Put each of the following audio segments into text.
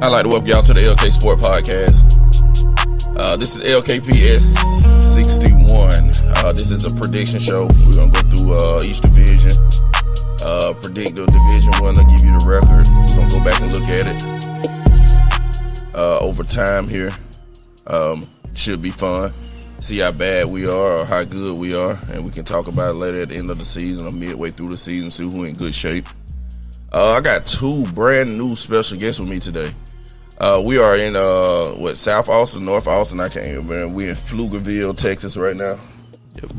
I'd like to welcome y'all to the LK Sport Podcast. This is LKPS 61. This is a prediction show. We're going to go through each division, predict the division winner, give you the record. We're going to go back and look at it over time here. Should be fun. See how bad we are or how good we are, and we can talk about it later at the end of the season or midway through the season, see who's in good shape. I got two brand new special guests with me today. We are in South Austin, North Austin. I can't remember. We're in Pflugerville, Texas right now. Yep.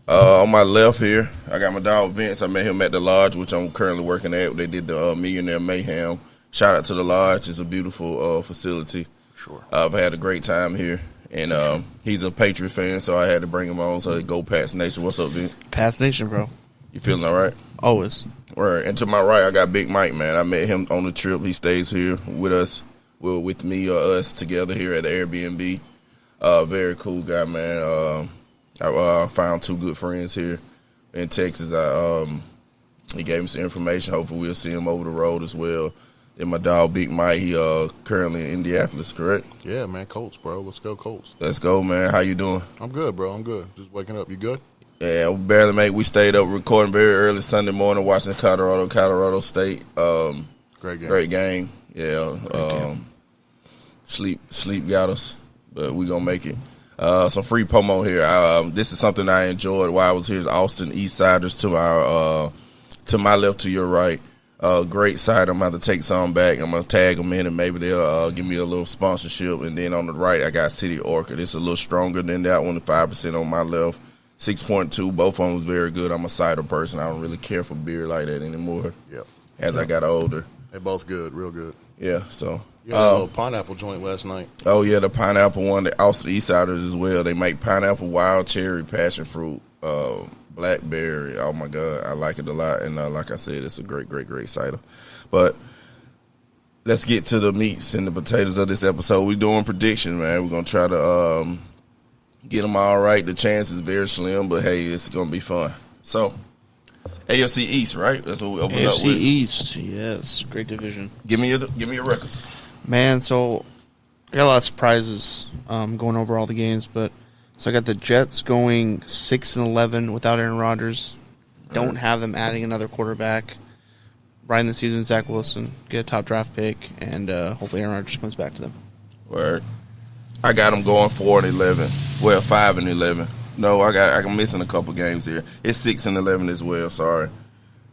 On my left here, I got my dog Vince. I met him at the lodge, which I'm currently working at. They did the Millionaire Mayhem. Shout out to the lodge. It's a beautiful facility. Sure. I've had a great time here. And he's a Patriot fan, so I had to bring him on. So go Pats Nation. What's up, Vince? Pats Nation, bro. You feeling all right? Always. Right. And to my right, I got Big Mike, man. I met him on the trip. He stays here with us. Well, with me or us together here at the Airbnb. Very cool guy, man. I found two good friends here in Texas. He gave me some information. Hopefully we'll see him over the road as well. And my dog, Big Mike, he currently in Indianapolis, correct? Yeah, man. Colts, bro. Let's go, Colts. Let's go, man. How you doing? I'm good, bro. I'm good. Just waking up. You good? Yeah, we barely made. We stayed up recording very early Sunday morning, watching Colorado State. Great game. Great game. Yeah. Sleep got us, but we gonna make it. Some free promo here. This is something I enjoyed while I was here. Austin East Siders to my left, to your right. Great side. I'm about to take some back. I'm gonna tag them in, and maybe they'll give me a little sponsorship. And then on the right, I got City Orchid. It's a little stronger than that one. 5% on my left. 6.2. Both of them was very good. I'm a cider person. I don't really care for beer like that anymore. Yep. As I got older. They're both good. Real good. Yeah. So. You had a little pineapple joint last night. Oh yeah, the pineapple one. The Austin East Siders as well. They make pineapple, wild cherry, passion fruit, blackberry. Oh my God, I like it a lot. And like I said, it's a great cider. But let's get to the meats and the potatoes of this episode. We're doing prediction, man. We're gonna try to get them all right. The chance is very slim, but hey, it's gonna be fun. So, AFC East, right? That's what we opened up with. AFC East, yes, great division. Give me your records, man. So I got a lot of surprises going over all the games, but so I got the Jets going 6-11 without Aaron Rodgers. Don't have them adding another quarterback. Riding the season, Zach Wilson, get a top draft pick, and hopefully Aaron Rodgers comes back to them. Word. I got them going 4-11. Well, 5-11. No, I'm missing a couple games here. It's 6-11 as well. Sorry,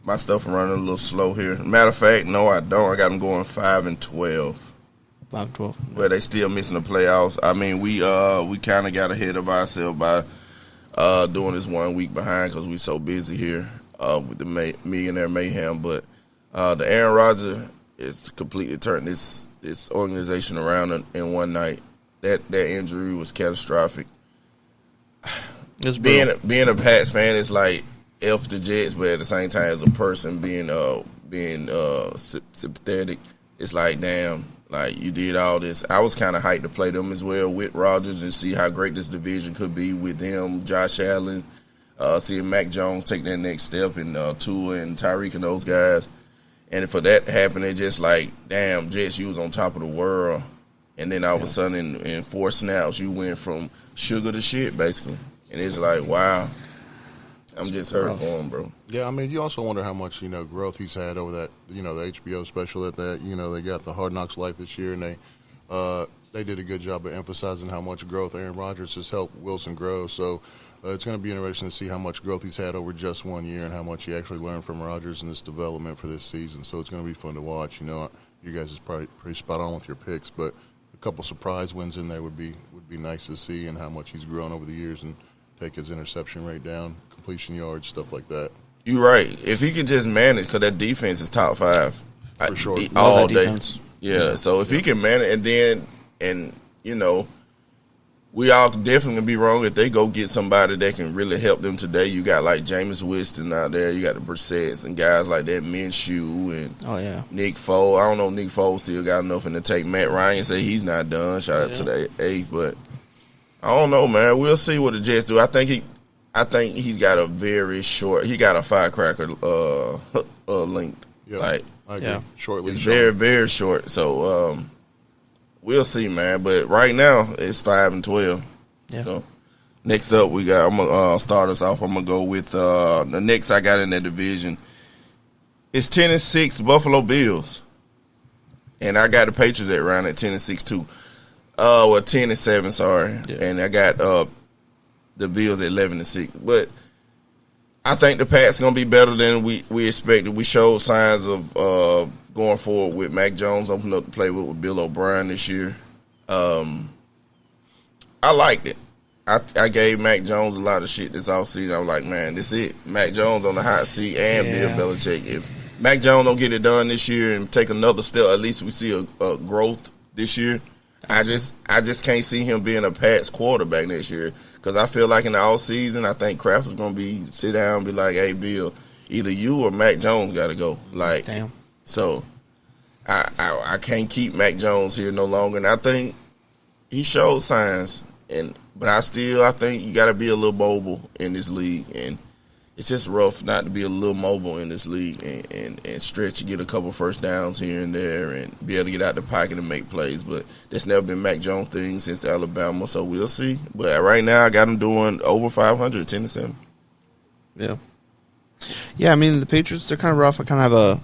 my stuff running a little slow here. Matter of fact, no, I don't. I got them going 5-12. 5-12. But they still missing the playoffs. I mean, we kind of got ahead of ourselves by doing this 1 week behind because we so busy here with the Millionaire Mayhem. But the Aaron Rodgers is completely turned this organization around in one night. That injury was catastrophic. Being a Pats fan, it's like F the Jets, but at the same time, as a person being sympathetic, it's like, damn, like you did all this. I was kind of hyped to play them as well with Rodgers and see how great this division could be with them, Josh Allen, seeing Mac Jones take that next step, and Tua and Tyreek and those guys. And for that to happen, it just like, damn, Jets, you was on top of the world. And then all of a sudden, in 4 snaps, you went from sugar to shit, basically. And it's like, wow, I'm just hurt for him, bro. Yeah, I mean, you also wonder how much, growth he's had over that, the HBO special that they got the Hard Knocks Life this year, and they did a good job of emphasizing how much growth Aaron Rodgers has helped Wilson grow. So it's going to be interesting to see how much growth he's had over just 1 year and how much he actually learned from Rodgers in this development for this season. So it's going to be fun to watch. You guys is probably pretty spot on with your picks, but a couple surprise wins in there would be nice to see, and how much he's grown over the years and take his interception rate down, completion yards, stuff like that. You're right. If he could just manage, because that defense is top 5. For sure. All day. Defense. Yeah, so if he can manage, and we all definitely going to be wrong if they go get somebody that can really help them today. You got like Jameis Winston out there. You got the Brissetts and guys like that, Minshew and Nick Foles. I don't know if Nick Foles still got enough in the tank. Matt Ryan say he's not done. Shout out to the A. But I don't know, man. We'll see what the Jets do. I think he's got a very short. He got a firecracker length. Yep. Like I I agree. Yeah. Shortly. It's very, very short. So we'll see, man. But right now it's 5-12. Yeah. So next up we got. I'm gonna start us off. I'm gonna go with the next I got in that division. It's 10-6 Buffalo Bills, and I got the Patriots at around at 10-6 too. 10-7, sorry, Yeah. and I got the Bills at 11-6. But I think the Pats gonna be better than we expected. We showed signs of going forward with Mac Jones opening up the playbook with Bill O'Brien this year. I liked it. I gave Mac Jones a lot of shit this offseason. I'm like, man, this it. Mac Jones on the hot seat and Bill Belichick. If Mac Jones don't get it done this year and take another step, at least we see a growth this year. I just can't see him being a Pats quarterback next year because I feel like in the offseason, I think Kraft was going to sit down and be like, hey, Bill, either you or Mac Jones got to go. Like, Damn. So I can't keep Mac Jones here no longer. And I think he showed signs, but I think you got to be a little mobile in this league. And it's just rough not to be a little mobile in this league and stretch and get a couple first downs here and there and be able to get out the pocket and make plays. But that's never been Mac Jones' thing since Alabama, so we'll see. But right now I got him doing over 500, 10-7. Yeah. Yeah, I mean, the Patriots, they're kind of rough. I kind of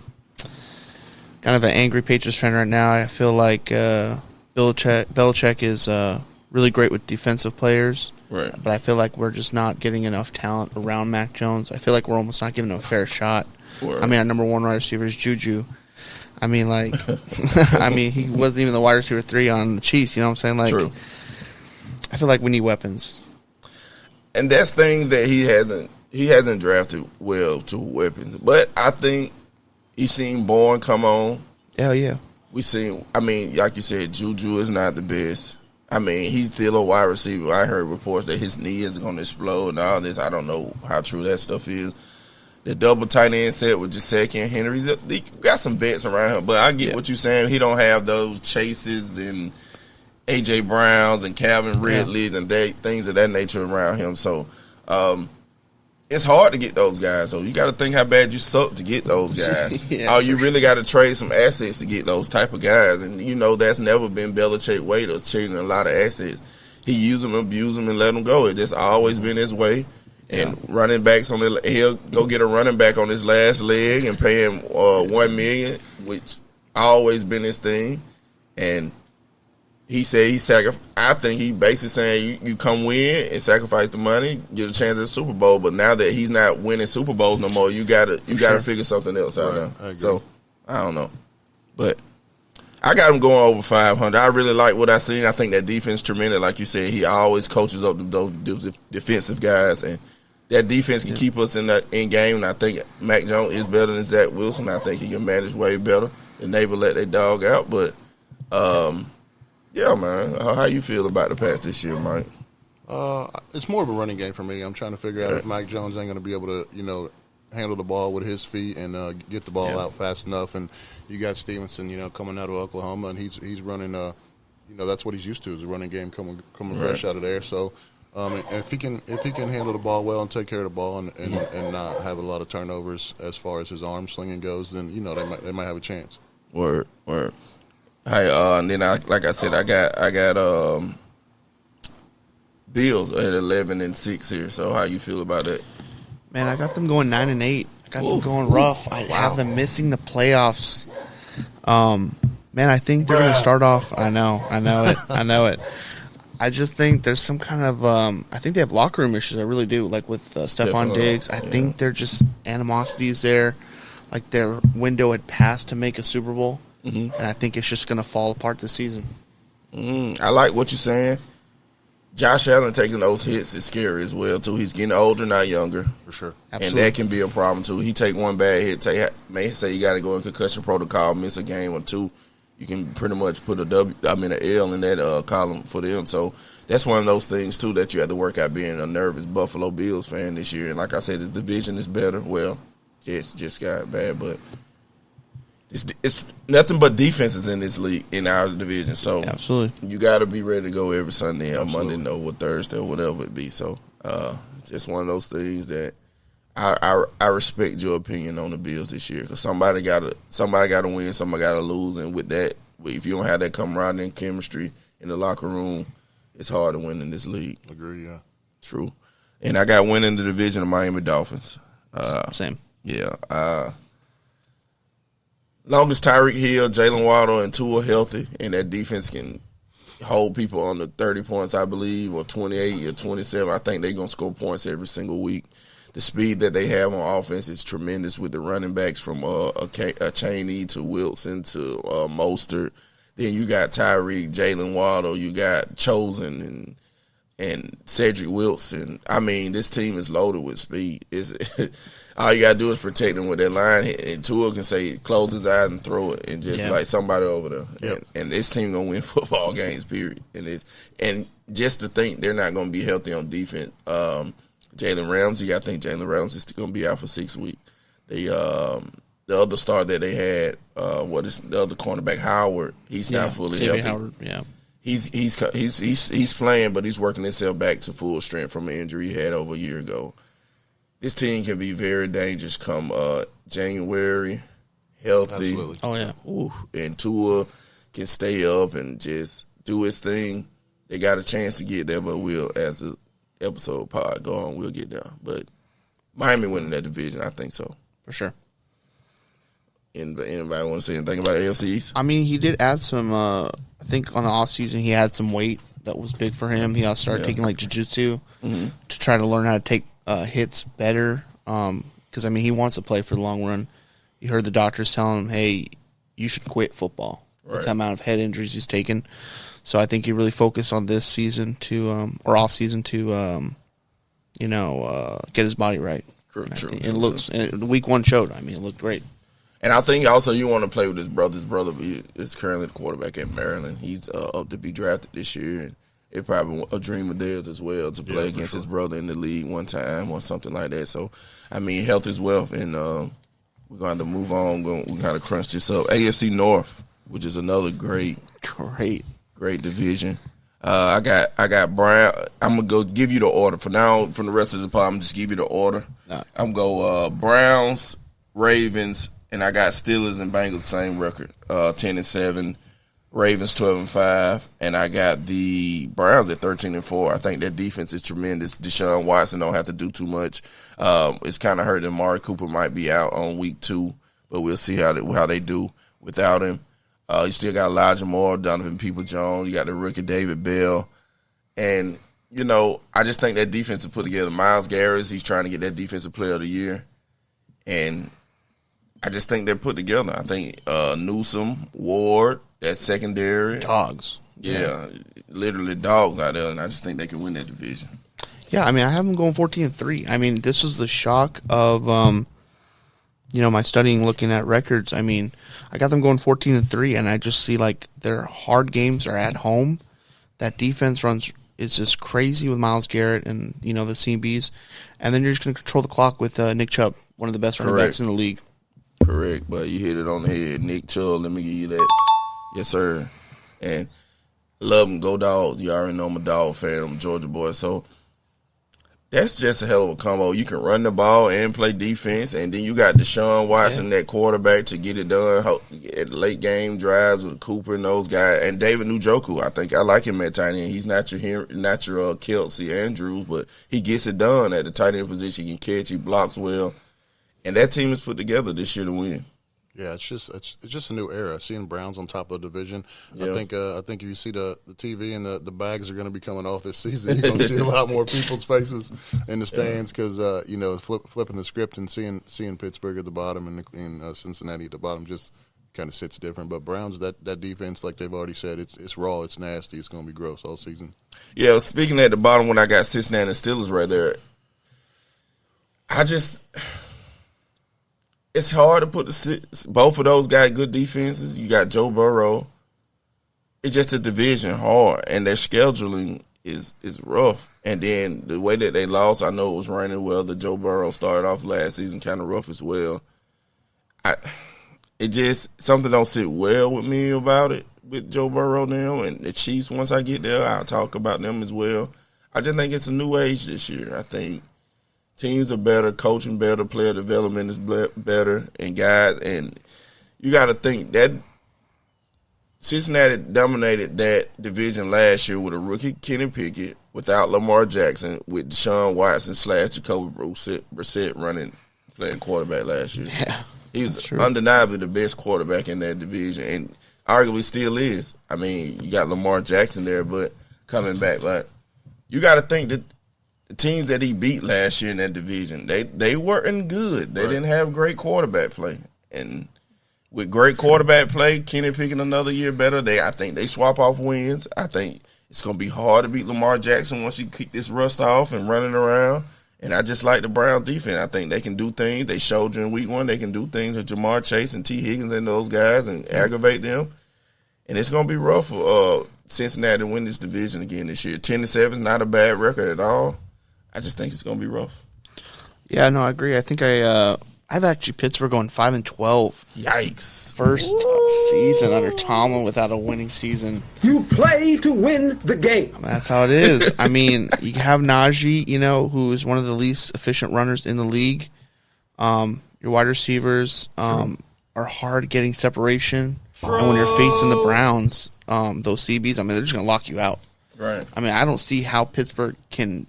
have an angry Patriots fan right now. I feel like Belichick is really great with defensive players. Right. But I feel like we're just not getting enough talent around Mac Jones. I feel like we're almost not giving him a fair shot. Right. I mean, our number one wide receiver is Juju. I mean, like, he wasn't even the wide receiver 3 on the Chiefs. You know what I'm saying? Like, True. I feel like we need weapons. And that's things that he hasn't drafted well to weapons. But I think he's seen Bourne come on. Hell yeah. We seen, I mean, like you said, Juju is not the best. I mean, he's still a wide receiver. I heard reports that his knee is going to explode and all this. I don't know how true that stuff is. The double tight end set with Gesicki and Henry, he got some vets around him. But I get what you're saying. He don't have those Chases and A.J. Browns and Calvin Ridleys and things of that nature around him. So it's hard to get those guys. So you got to think how bad you suck to get those guys. You really got to trade some assets to get those type of guys. And, that's never been Belichick's way to trading a lot of assets. He use them, abuse them, and let them go. It's just always been his way. And running backs he'll go get a running back on his last leg and pay him $1 million, which always been his thing. And he said I think he basically saying you come win and sacrifice the money, get a chance at the Super Bowl. But now that he's not winning Super Bowls no more, you gotta figure something else out now. So I don't know, but I got him going over 500. I really like what I seen. I think that defense is tremendous. Like you said, he always coaches up those defensive guys, and that defense can keep us in game. And I think Mac Jones is better than Zach Wilson. I think he can manage way better. And they will let their dog out, but. Yeah, man. How you feel about the Pats this year, Mike? It's more of a running game for me. I'm trying to figure out if Mac Jones ain't going to be able to, handle the ball with his feet and get the ball out fast enough. And you got Stevenson, coming out of Oklahoma, and he's running. That's what he's used to is a running game coming fresh out of there. So, if he can handle the ball well and take care of the ball and not have a lot of turnovers as far as his arm slinging goes, then they might have a chance. Word. Hey, and then like I said, I got Bills at 11-6 here. So how you feel about that? Man, I got them going 9-8. I got them going rough. I have them missing the playoffs. Man, I think they're going to start off. I know it. I just think there's some kind of I think they have locker room issues. I really do. Like with Stephon Diggs, I think they're just animosities there. Like their window had passed to make a Super Bowl. Mm-hmm. And I think it's just going to fall apart this season. I like what you're saying. Josh Allen taking those hits is scary as well, too. He's getting older, not younger. For sure. Absolutely. And that can be a problem, too. He take one bad hit, may say you got to go in concussion protocol, miss a game or two. You can pretty much put an L in that column for them. So that's one of those things, too, that you have to work out being a nervous Buffalo Bills fan this year. And like I said, the division is better. Well, just got bad, but it's nothing but defenses in this league, in our division. So absolutely, you got to be ready to go every Sunday or Monday, or Thursday or whatever it be. So it's just one of those things that I respect your opinion on the Bills this year because somebody got to win, somebody got to lose, and with that, if you don't have that camaraderie and chemistry in the locker room, it's hard to win in this league. Agree, yeah. True. And I got winning the division of Miami Dolphins. Same. Yeah. Long as Tyreek Hill, Jalen Waddle, and Tua healthy, and that defense can hold people under 30 points, I believe, or 28 or 27, I think they're going to score points every single week. The speed that they have on offense is tremendous with the running backs from a Chaney to Wilson to Mostert. Then you got Tyreek, Jalen Waddle, you got Chosen and Cedric Wilson. I mean, this team is loaded with speed. All you got to do is protect them with that line. And Tua can say, close his eyes and throw it, and just like somebody over there. Yep. And this team going to win football games, period. And just to think they're not going to be healthy on defense. Jalen Ramsey, I think Jalen Ramsey is going to be out for 6 weeks. The other star that they had, what is the other cornerback, Howard? He's not fully healthy. Howard, yeah. He's playing, but he's working himself back to full strength from an injury he had over a year ago. This team can be very dangerous come January, healthy. Absolutely. Oh, yeah. Ooh, and Tua can stay up and just do his thing. They got a chance to get there, but we'll, as the episode pod go on, we'll get there. But Miami winning that division, I think so. For sure. Anybody want to say anything about AFC East? I mean, he did add some, I think on the offseason he had some weight that was big for him. He also started taking like jiu-jitsu to try to learn how to take hits better. Because, I mean, he wants to play for the long run. You heard the doctors telling him, hey, you should quit football with the amount of head injuries he's taken. So I think he really focused on this season or off season to, get his body right. True. And week one showed. I mean, it looked great. And I think also you want to play with his brother. His brother is currently the quarterback at Maryland. He's up to be drafted this year. And it's probably a dream of theirs as well to play against his brother in the league one time or something like that. So, I mean, health is wealth. And we're going to move on. We got to crunch this up. AFC North, which is another great division. I got Brown. I'm gonna go give you the order for now. From the rest of the pod, I'm just give you the order. I'm go Browns, Ravens, and I got Steelers and Bengals same record, 10-7. Ravens 12-5, and I got the Browns at 13-4. I think their defense is tremendous. Deshaun Watson don't have to do too much. It's kind of hurt that Amari Cooper might be out on week 2, but we'll see how they do without him. You still got Elijah Moore, Donovan Peoples-Jones. You got the rookie David Bell. And, I just think that defense is put together. Myles Garrett, he's trying to get that defensive player of the year. And I just think they're put together. I think Newsome, Ward, that secondary. Dogs. Yeah, literally dogs out there. And I just think they can win that division. Yeah, I mean, I have them going 14-3. I mean, this was the shock of my studying, looking at records. I mean, I got them going 14-3, and I just see like their hard games are at home. That defense is just crazy with Myles Garrett and the CBs, and then you're just going to control the clock with Nick Chubb, one of the best running backs in the league. Correct, but you hit it on the head, Nick Chubb. Let me give you that, yes sir. And love him, go Dogs. You already know I'm a dog fan. I'm a Georgia boy, so. That's just a hell of a combo. You can run the ball and play defense, and then you got Deshaun Watson, that quarterback, to get it done at late game drives with Cooper and those guys, and David Njoku. I like him at tight end. He's not your Kelsey Andrews, but he gets it done at the tight end position. He can catch, he blocks well, and that team is put together this year to win. Yeah, it's just a new era. Seeing Browns on top of the division, I think if you see the TV and the bags are going to be coming off this season, you're going to see a lot more people's faces in the stands because flipping the script and seeing Pittsburgh at the bottom and Cincinnati at the bottom just kind of sits different. But Browns, that defense, like they've already said, it's raw, it's nasty, it's going to be gross all season. Yeah, speaking at the bottom when I got Cincinnati and Steelers right there, it's hard to put both of those guys good defenses. You got Joe Burrow. It's just a division hard, and their scheduling is rough. And then the way that they lost, I know it was raining well. The Joe Burrow started off last season kind of rough as well. Something don't sit well with me about it with Joe Burrow now. And the Chiefs, once I get there, I'll talk about them as well. I just think it's a new age this year. I think Teams are better, coaching better, player development is better, and guys, and you got to think that Cincinnati dominated that division last year with a rookie Kenny Pickett, without Lamar Jackson, with Deshaun Watson / Jacoby Brissett playing quarterback last year. Yeah, he was undeniably the best quarterback in that division, and arguably still is. I mean, you got Lamar Jackson there, but coming back, but you got to think that the teams that he beat last year in that division, they weren't good. They didn't have great quarterback play. And with great quarterback play, Kenny picking another year better, I think they swap off wins. I think it's going to be hard to beat Lamar Jackson once you kick this rust off and running around. And I just like the Browns defense. I think they can do things. They showed you in week 1 they can do things with Jamar Chase and T. Higgins and those guys and aggravate them. And it's going to be rough for Cincinnati to win this division again this year. 10-7 is not a bad record at all. I just think it's going to be rough. Yeah, no, I agree. I think I've actually Pittsburgh going 5-12. Yikes! First season under Tomlin without a winning season. You play to win the game. That's how it is. I mean, you have Najee, who is one of the least efficient runners in the league. Your wide receivers are hard getting separation, and when you're facing the Browns, those CBs, I mean, they're just going to lock you out. Right. I mean, I don't see how Pittsburgh can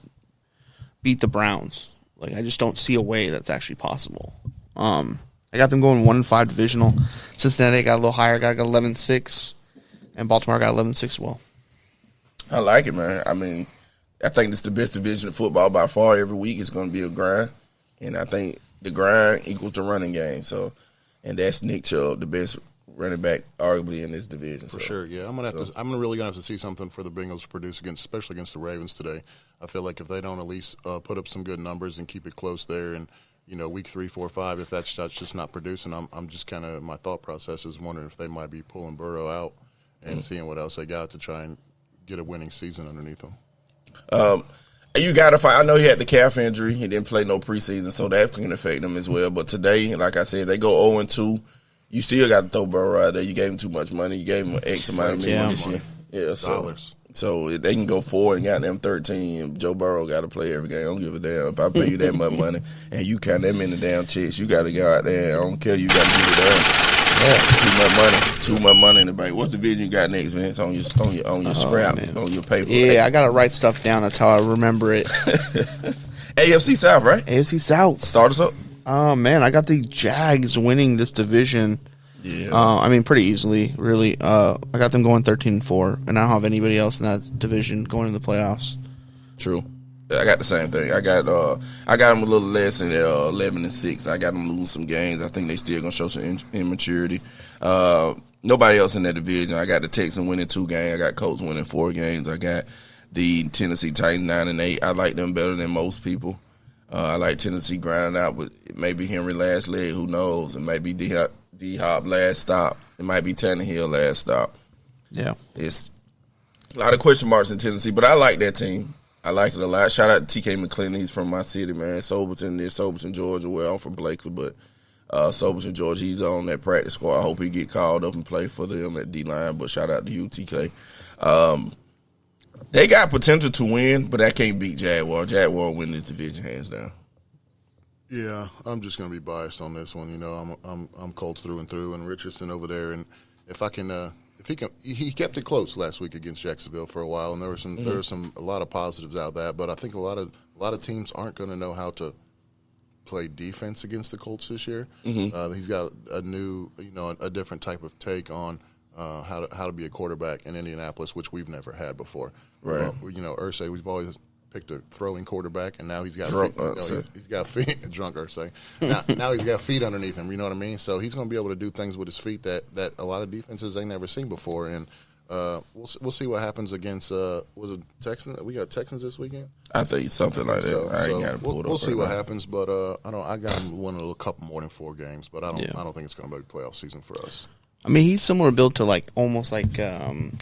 beat the Browns. Like, I just don't see a way that's actually possible. I got them going 1-5 divisional. Cincinnati got a little higher, got 11-6, and Baltimore got 11-6 as well. I like it, man. I mean, I think it's the best division of football by far. Every week is going to be a grind, and I think the grind equals the running game. So, and that's Nick Chubb, the best running back arguably in this division. For sure, yeah. I'm really gonna have to see something for the Bengals to produce especially against the Ravens today. I feel like if they don't at least put up some good numbers and keep it close there, and week 3, 4, 5, if that's just not producing, I'm just kind of, my thought process is wondering if they might be pulling Burrow out and seeing what else they got to try and get a winning season underneath them. You got to find. I know he had the calf injury. He didn't play no preseason, so that can affect him as well. But today, like I said, they go 0-2. You still got to throw Burrow out there. You gave him too much money. You gave him X amount of million this year. Yeah, so they can go 4 and got them 13. And Joe Burrow got to play every game. I don't give a damn if I pay you that much money and you count that many damn checks. You got to go out there. I don't care. You got to get it done. Yeah, too much money in the bank. What's the vision you got next, Vince? On your scrap, man. On your paper. Yeah, I gotta write stuff down. That's how I remember it. AFC South, right? AFC South. Start us up. Oh man, I got the Jags winning this division. Yeah. I mean, pretty easily, really. I got them going 13-4, and I don't have anybody else in that division going in the playoffs. True. I got the same thing. I got them a little less than 11-6. I got them losing some games. I think they still gonna show some immaturity. Nobody else in that division. I got the Texans winning 2 games. I got Colts winning 4 games. I got the Tennessee Titans 9-8. I like them better than most people. I like Tennessee grinding out with maybe Henry last leg. Who knows? It might be D-Hop last stop. It might be Tannehill last stop. Yeah, it's a lot of question marks in Tennessee, but I like that team. I like it a lot. Shout out to TK McClendon. He's from my city, man. Soberton, Georgia. Well, I'm from Blakely, but Soberton, Georgia, he's on that practice squad. I hope he get called up and play for them at D-line, but shout out to you, TK. They got potential to win, but I can't beat Jaguar. Jaguar win this division hands down. Yeah, I'm just going to be biased on this one. I'm Colts through and through, and Richardson over there, and if he kept it close last week against Jacksonville for a while, and there was a lot of positives out of that. But I think a lot of teams aren't going to know how to play defense against the Colts this year. Mm-hmm. He's got a new, a different type of take on how to be a quarterback in Indianapolis, which we've never had before. Right. Irsay, we've always picked a throwing quarterback, and now he's got he's got feet. Drunk Irsay. Now he's got feet underneath him. You know what I mean? So he's going to be able to do things with his feet that a lot of defenses they never seen before. And we'll see what happens against was it Texans? We got Texans this weekend. I think something like that. I ain't got to pull it up. We'll see what happens, but I got him winning a couple more than 4 games, but I don't think it's going to be a playoff season for us. I mean, he's similar built to almost like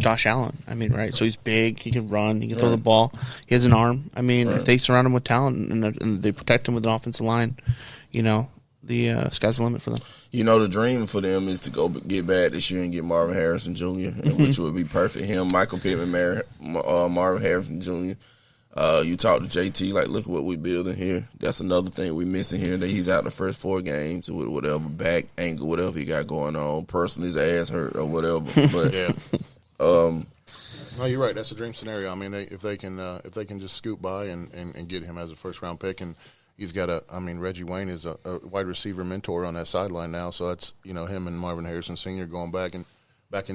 Josh Allen. I mean, right? So he's big. He can run. He can throw the ball. He has an arm. I mean, if they surround him with talent and they protect him with an offensive line, the sky's the limit for them. The dream for them is to go get bad this year and get Marvin Harrison Jr., which would be perfect. Him, Michael Pittman, Marvin Harrison Jr. You talk to JT, like, look at what we're building here. That's another thing we're missing here. That he's out the first 4 games with whatever back angle, whatever he got going on. Personally, his ass hurt or whatever. But Yeah. No, you're right. That's a dream scenario. I mean, if they can just scoot by and get him as a first round pick, and he's got Reggie Wayne is a wide receiver mentor on that sideline now, so that's him and Marvin Harrison Sr. going back in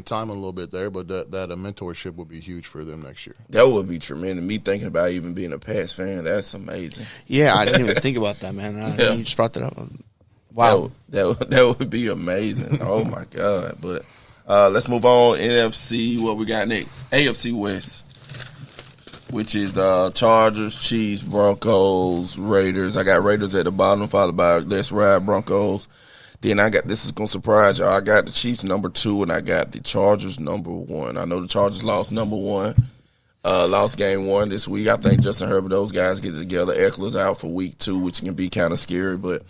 time a little bit there, but that mentorship would be huge for them next year. That would be tremendous. Me thinking about even being a Pats fan, that's amazing. Yeah, I didn't even think about that, man. You just brought that up. Wow. That would be amazing. Oh, my God. But let's move on. NFC, what we got next? AFC West, which is the Chargers, Chiefs, Broncos, Raiders. I got Raiders at the bottom, followed by Let's Ride Broncos. Then I got, this is going to surprise y'all, I got the Chiefs number 2, and I got the Chargers number 1. I know the Chargers lost number 1, lost game 1 this week. I think Justin Herbert, those guys get it together. Eckler's out for week 2, which can be kind of scary, but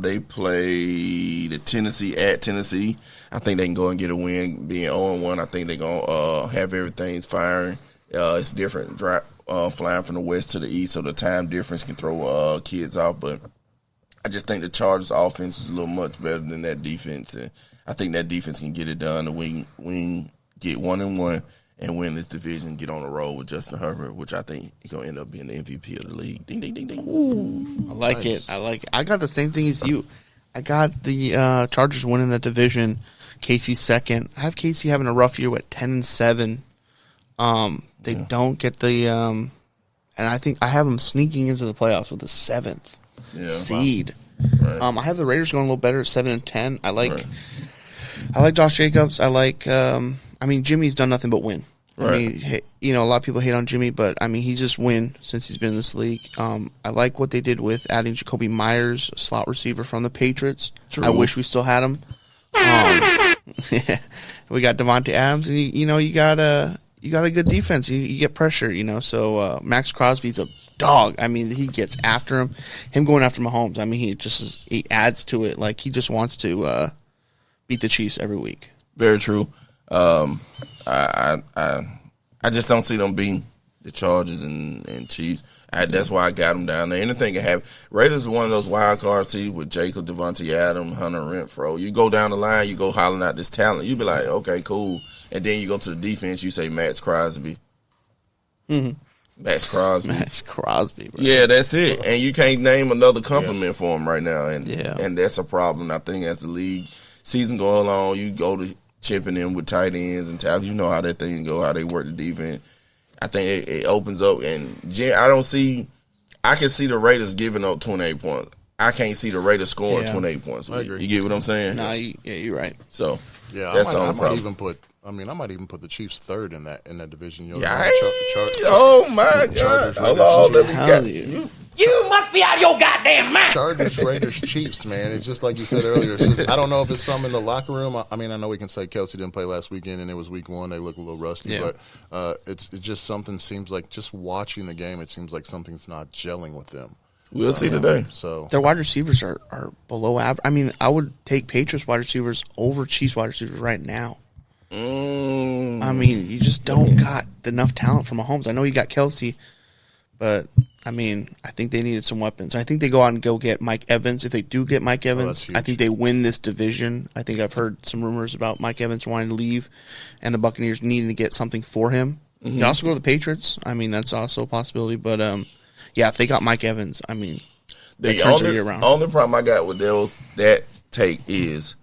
they play the Tennessee at Tennessee. I think they can go and get a win. Being 0-1, I think they're going to have everything firing. It's different flying from the west to the east, so the time difference can throw kids off, but I just think the Chargers' offense is a little much better than that defense, and I think that defense can get it done. And we can get 1-1 and win this division, get on the road with Justin Herbert, which I think he's going to end up being the MVP of the league. Ding, ding, ding, ding. Ooh, I like it. I got the same thing as you. I got the Chargers winning that division. Casey's second. I have Casey having a rough year with 10-7. They don't get the and I think I have them sneaking into the playoffs with the 7th seed. Right. I have the Raiders going a little better at 7-10. I like Josh Jacobs. I like. Jimmy's done nothing but win. Right. I mean, a lot of people hate on Jimmy, but I mean, he's just win since he's been in this league. I like what they did with adding Jacoby Myers, a slot receiver from the Patriots. True. I wish we still had him. We got Devontae Adams, and you got a good defense. You get pressure, So Max Crosby's a dog. I mean, he gets after him. Him going after Mahomes. I mean, he adds to it. Like he just wants to beat the Chiefs every week. Very true. I just don't see them beating the Chargers and Chiefs. That's why I got them down there. Anything can happen. Raiders is one of those wild card teams with Jacob, Devontae Adams, Hunter Renfro. You go down the line, you go hollering out this talent. You be like, okay, cool. And then you go to the defense, you say Max Crosby. Mm-hmm. Max Crosby. Bro. Yeah, that's it. And you can't name another compliment for him right now. And that's a problem. I think as the league season goes along, you go to chipping in with tight ends and tackles. You know how that thing go, how they work the defense. I think it opens up. And I can see the Raiders giving up 28 points. I can't see the Raiders scoring 28 points. I agree. You get what I'm saying? No, you're right. So yeah, that's I the might even put. I might even put the Chiefs third in that division. Oh my God! Hold on, You must be out of your goddamn mind. Chargers, Raiders, Chiefs, man. It's just like you said earlier. It's just, I don't know if it's some in the locker room. I mean, I know we can say Kelsey didn't play last weekend, and it was week 1. They look a little rusty, but it's just something seems like just watching the game, it seems like something's not gelling with them. We'll see today. So their wide receivers are below average. I mean, I would take Patriots wide receivers over Chiefs wide receivers right now. I mean, you just don't got enough talent from Mahomes. I know you got Kelsey, but I mean, I think they needed some weapons. I think they go out and go get Mike Evans. If they do get Mike Evans, I think they win this division. I think I've heard some rumors about Mike Evans wanting to leave and the Buccaneers needing to get something for him. Mm-hmm. You also go to the Patriots. I mean, that's also a possibility. But, if they got Mike Evans, I mean, the only problem I got with that take is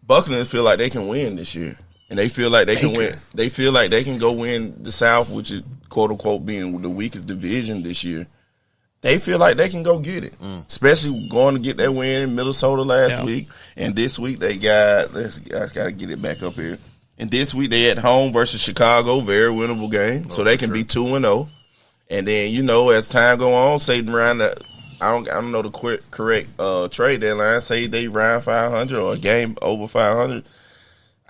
Buccaneers feel like they can win this year. And they feel like they can win. They feel like they can go win the South, which is quote unquote being the weakest division this year. They feel like they can go get it, especially going to get that win in Minnesota last week. And this week they got. I got to get it back up here. And this week they at home versus Chicago, very winnable game, so they can be 2-0. And then as time go on, say around the. I don't know the correct trade deadline. Say they round 500 or a game over 500.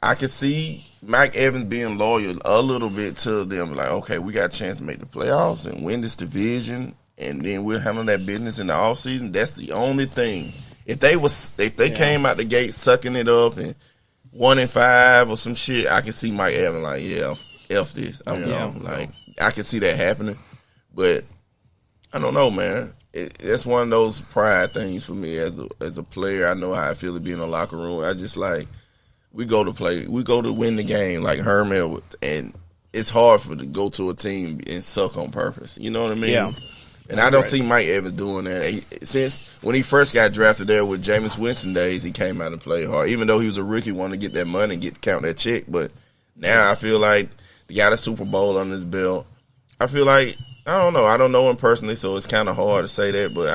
I could see Mike Evans being loyal a little bit to them. Like, okay, we got a chance to make the playoffs and win this division, and then we'll handle that business in the offseason. That's the only thing. If they came out the gate sucking it up and 1-5 or some shit, I could see Mike Evans like, F this. I'm gone. Like, I could see that happening. But I don't know, man. It's one of those pride things for me as a player. I know how I feel to be in the locker room. I just like we go to win the game like Herm Edwards, and it's hard to go to a team and suck on purpose. You know what I mean? Yeah. And I don't see Mike Evans doing that. Since when he first got drafted there with Jameis Winston days, he came out and played hard. Even though he was a rookie, wanted to get that money and count that check. But now I feel like he got a Super Bowl on his belt. I feel like I don't know. I don't know him personally, so it's kind of hard to say that. But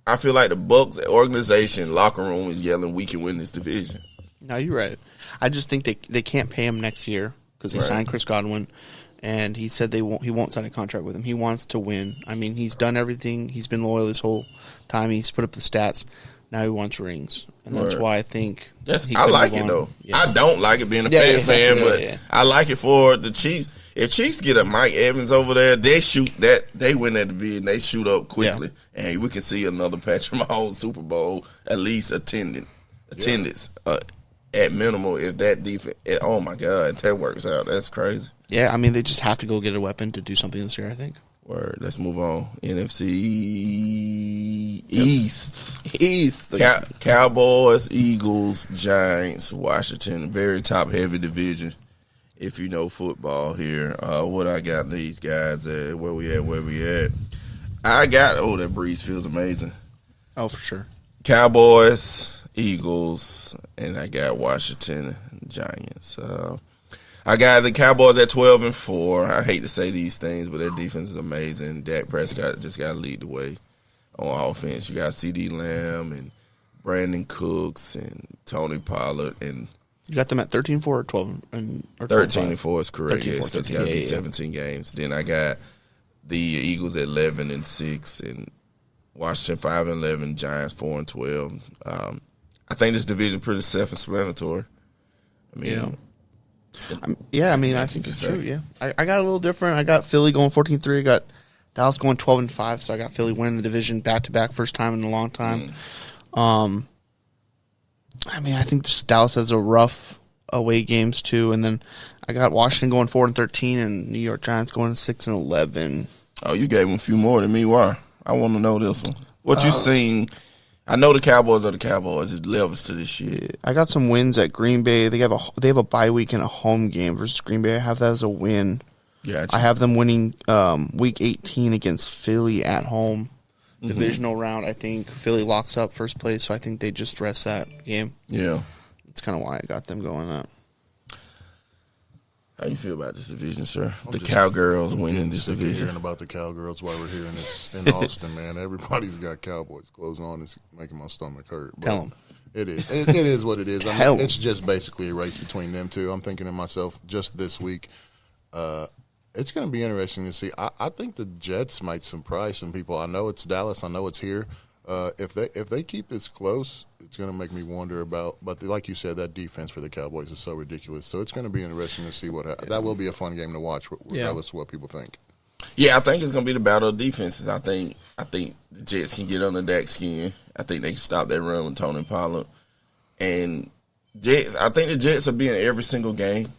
I feel like the Bucs organization locker room is yelling, "We can win this division." No, you're right. I just think they can't pay him next year because he signed Chris Godwin, and he said he won't sign a contract with him. He wants to win. I mean, he's done everything. He's been loyal this whole time. He's put up the stats. Now he wants rings, and that's why I think I like it though. Yeah. I don't like it being a Pats fan, but I like it for the Chiefs. If Chiefs get a Mike Evans over there, they win that division. They shoot up quickly, and we can see another Patrick Mahomes Super Bowl at least attendance at minimal. If that defense, oh my God, if that works out, that's crazy. Yeah, I mean they just have to go get a weapon to do something this year. I think. Word. Let's move on. NFC East. Cowboys, Eagles, Giants, Washington. Very top heavy division. If you know football here, what I got these guys at, where we at. That breeze feels amazing. Oh, for sure. Cowboys, Eagles, and I got Washington Giants. I got the Cowboys at 12-4. I hate to say these things, but their defense is amazing. Dak Prescott just got to lead the way on offense. You got CeeDee Lamb and Brandon Cooks and Tony Pollard and. You got them at 13-4 or 12 or 13-4 is correct. Yes, because it's got to be 17 games. Then I got the Eagles at 11-6 and Washington 5-11, Giants 4-12. I think this division is pretty self-explanatory. I mean, I think it's true. Yeah, I got a little different. I got Philly going 14-3. I got Dallas going 12-5. So I got Philly winning the division back to back, first time in a long time. I think Dallas has a rough away games too, and then I got Washington going 4-13 and New York Giants going 6-11. Oh, you gave them a few more than me. Why? I want to know this one. What you seen? I know the Cowboys are the Cowboys. It levels to this shit. I got some wins at Green Bay. They have a bye week and a home game versus Green Bay. I have that as a win. Gotcha. I have them winning week 18 against Philly at home. Divisional round, I think Philly locks up first place, so I think they just rest that game. Yeah. That's kind of why I got them going up. How you feel about this division, sir? The Cowgirls winning this division. Hearing about the Cowgirls while we're here in Austin, man. Everybody's got Cowboys clothes on. It's making my stomach hurt. But Tell them. It is. It is what it is. It's just basically a race between them two. I'm thinking to myself just this week, it's going to be interesting to see. I think the Jets might surprise some people. I know it's Dallas. I know it's here. If they keep this close, it's going to make me wonder about. But like you said, that defense for the Cowboys is so ridiculous. So it's going to be interesting to see what happens. That will be a fun game to watch, regardless of what people think. Yeah, I think it's going to be the battle of defenses. I think the Jets can get under Dak's skin. I think they can stop that run with Tony Pollard. And I think the Jets will be in every single game.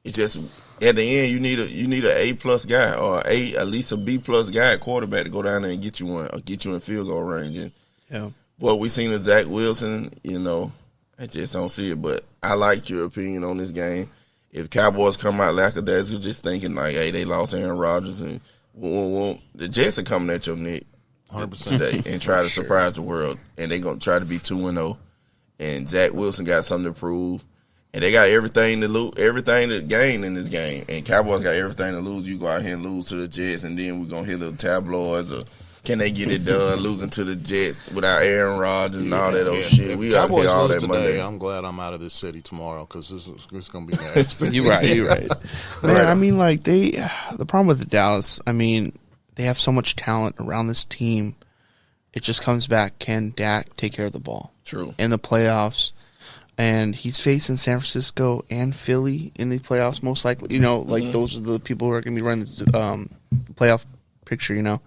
It's just at the end you need an A+ guy or at least a B+ guy at quarterback to go down there and get you one or get you in field goal range. And what we seen with Zach Wilson, I just don't see it. But I like your opinion on this game. If Cowboys come out lackadaisical, just thinking like, hey, they lost Aaron Rodgers and the Jets are coming at your neck 100% today and try to surprise the world. And they're gonna try to be 2-0. And Zach Wilson got something to prove. And they got everything to lose, everything to gain in this game. And Cowboys got everything to lose. You go out here and lose to the Jets, and then we're going to hit the tabloids or can they get it done losing to the Jets without Aaron Rodgers and all that old shit. If we got to hear all that Monday. I'm glad I'm out of this city tomorrow because this is going to be nasty. You're right. Man, I mean, like, the problem with Dallas, I mean, they have so much talent around this team. It just comes back, can Dak take care of the ball? True. In the playoffs. And he's facing San Francisco and Philly in the playoffs, most likely. Those are the people who are going to be running the playoff picture,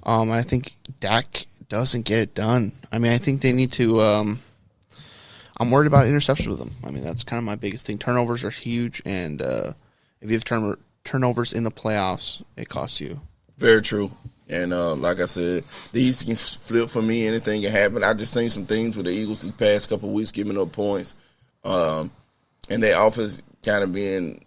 I think Dak doesn't get it done. I mean, I think they need to I'm worried about interceptions with them. I mean, that's kind of my biggest thing. Turnovers are huge, and if you have turnovers in the playoffs, it costs you. Very true. And like I said, these can flip for me. Anything can happen. I just think some things with the Eagles these past couple of weeks giving up points, and their offense kind of being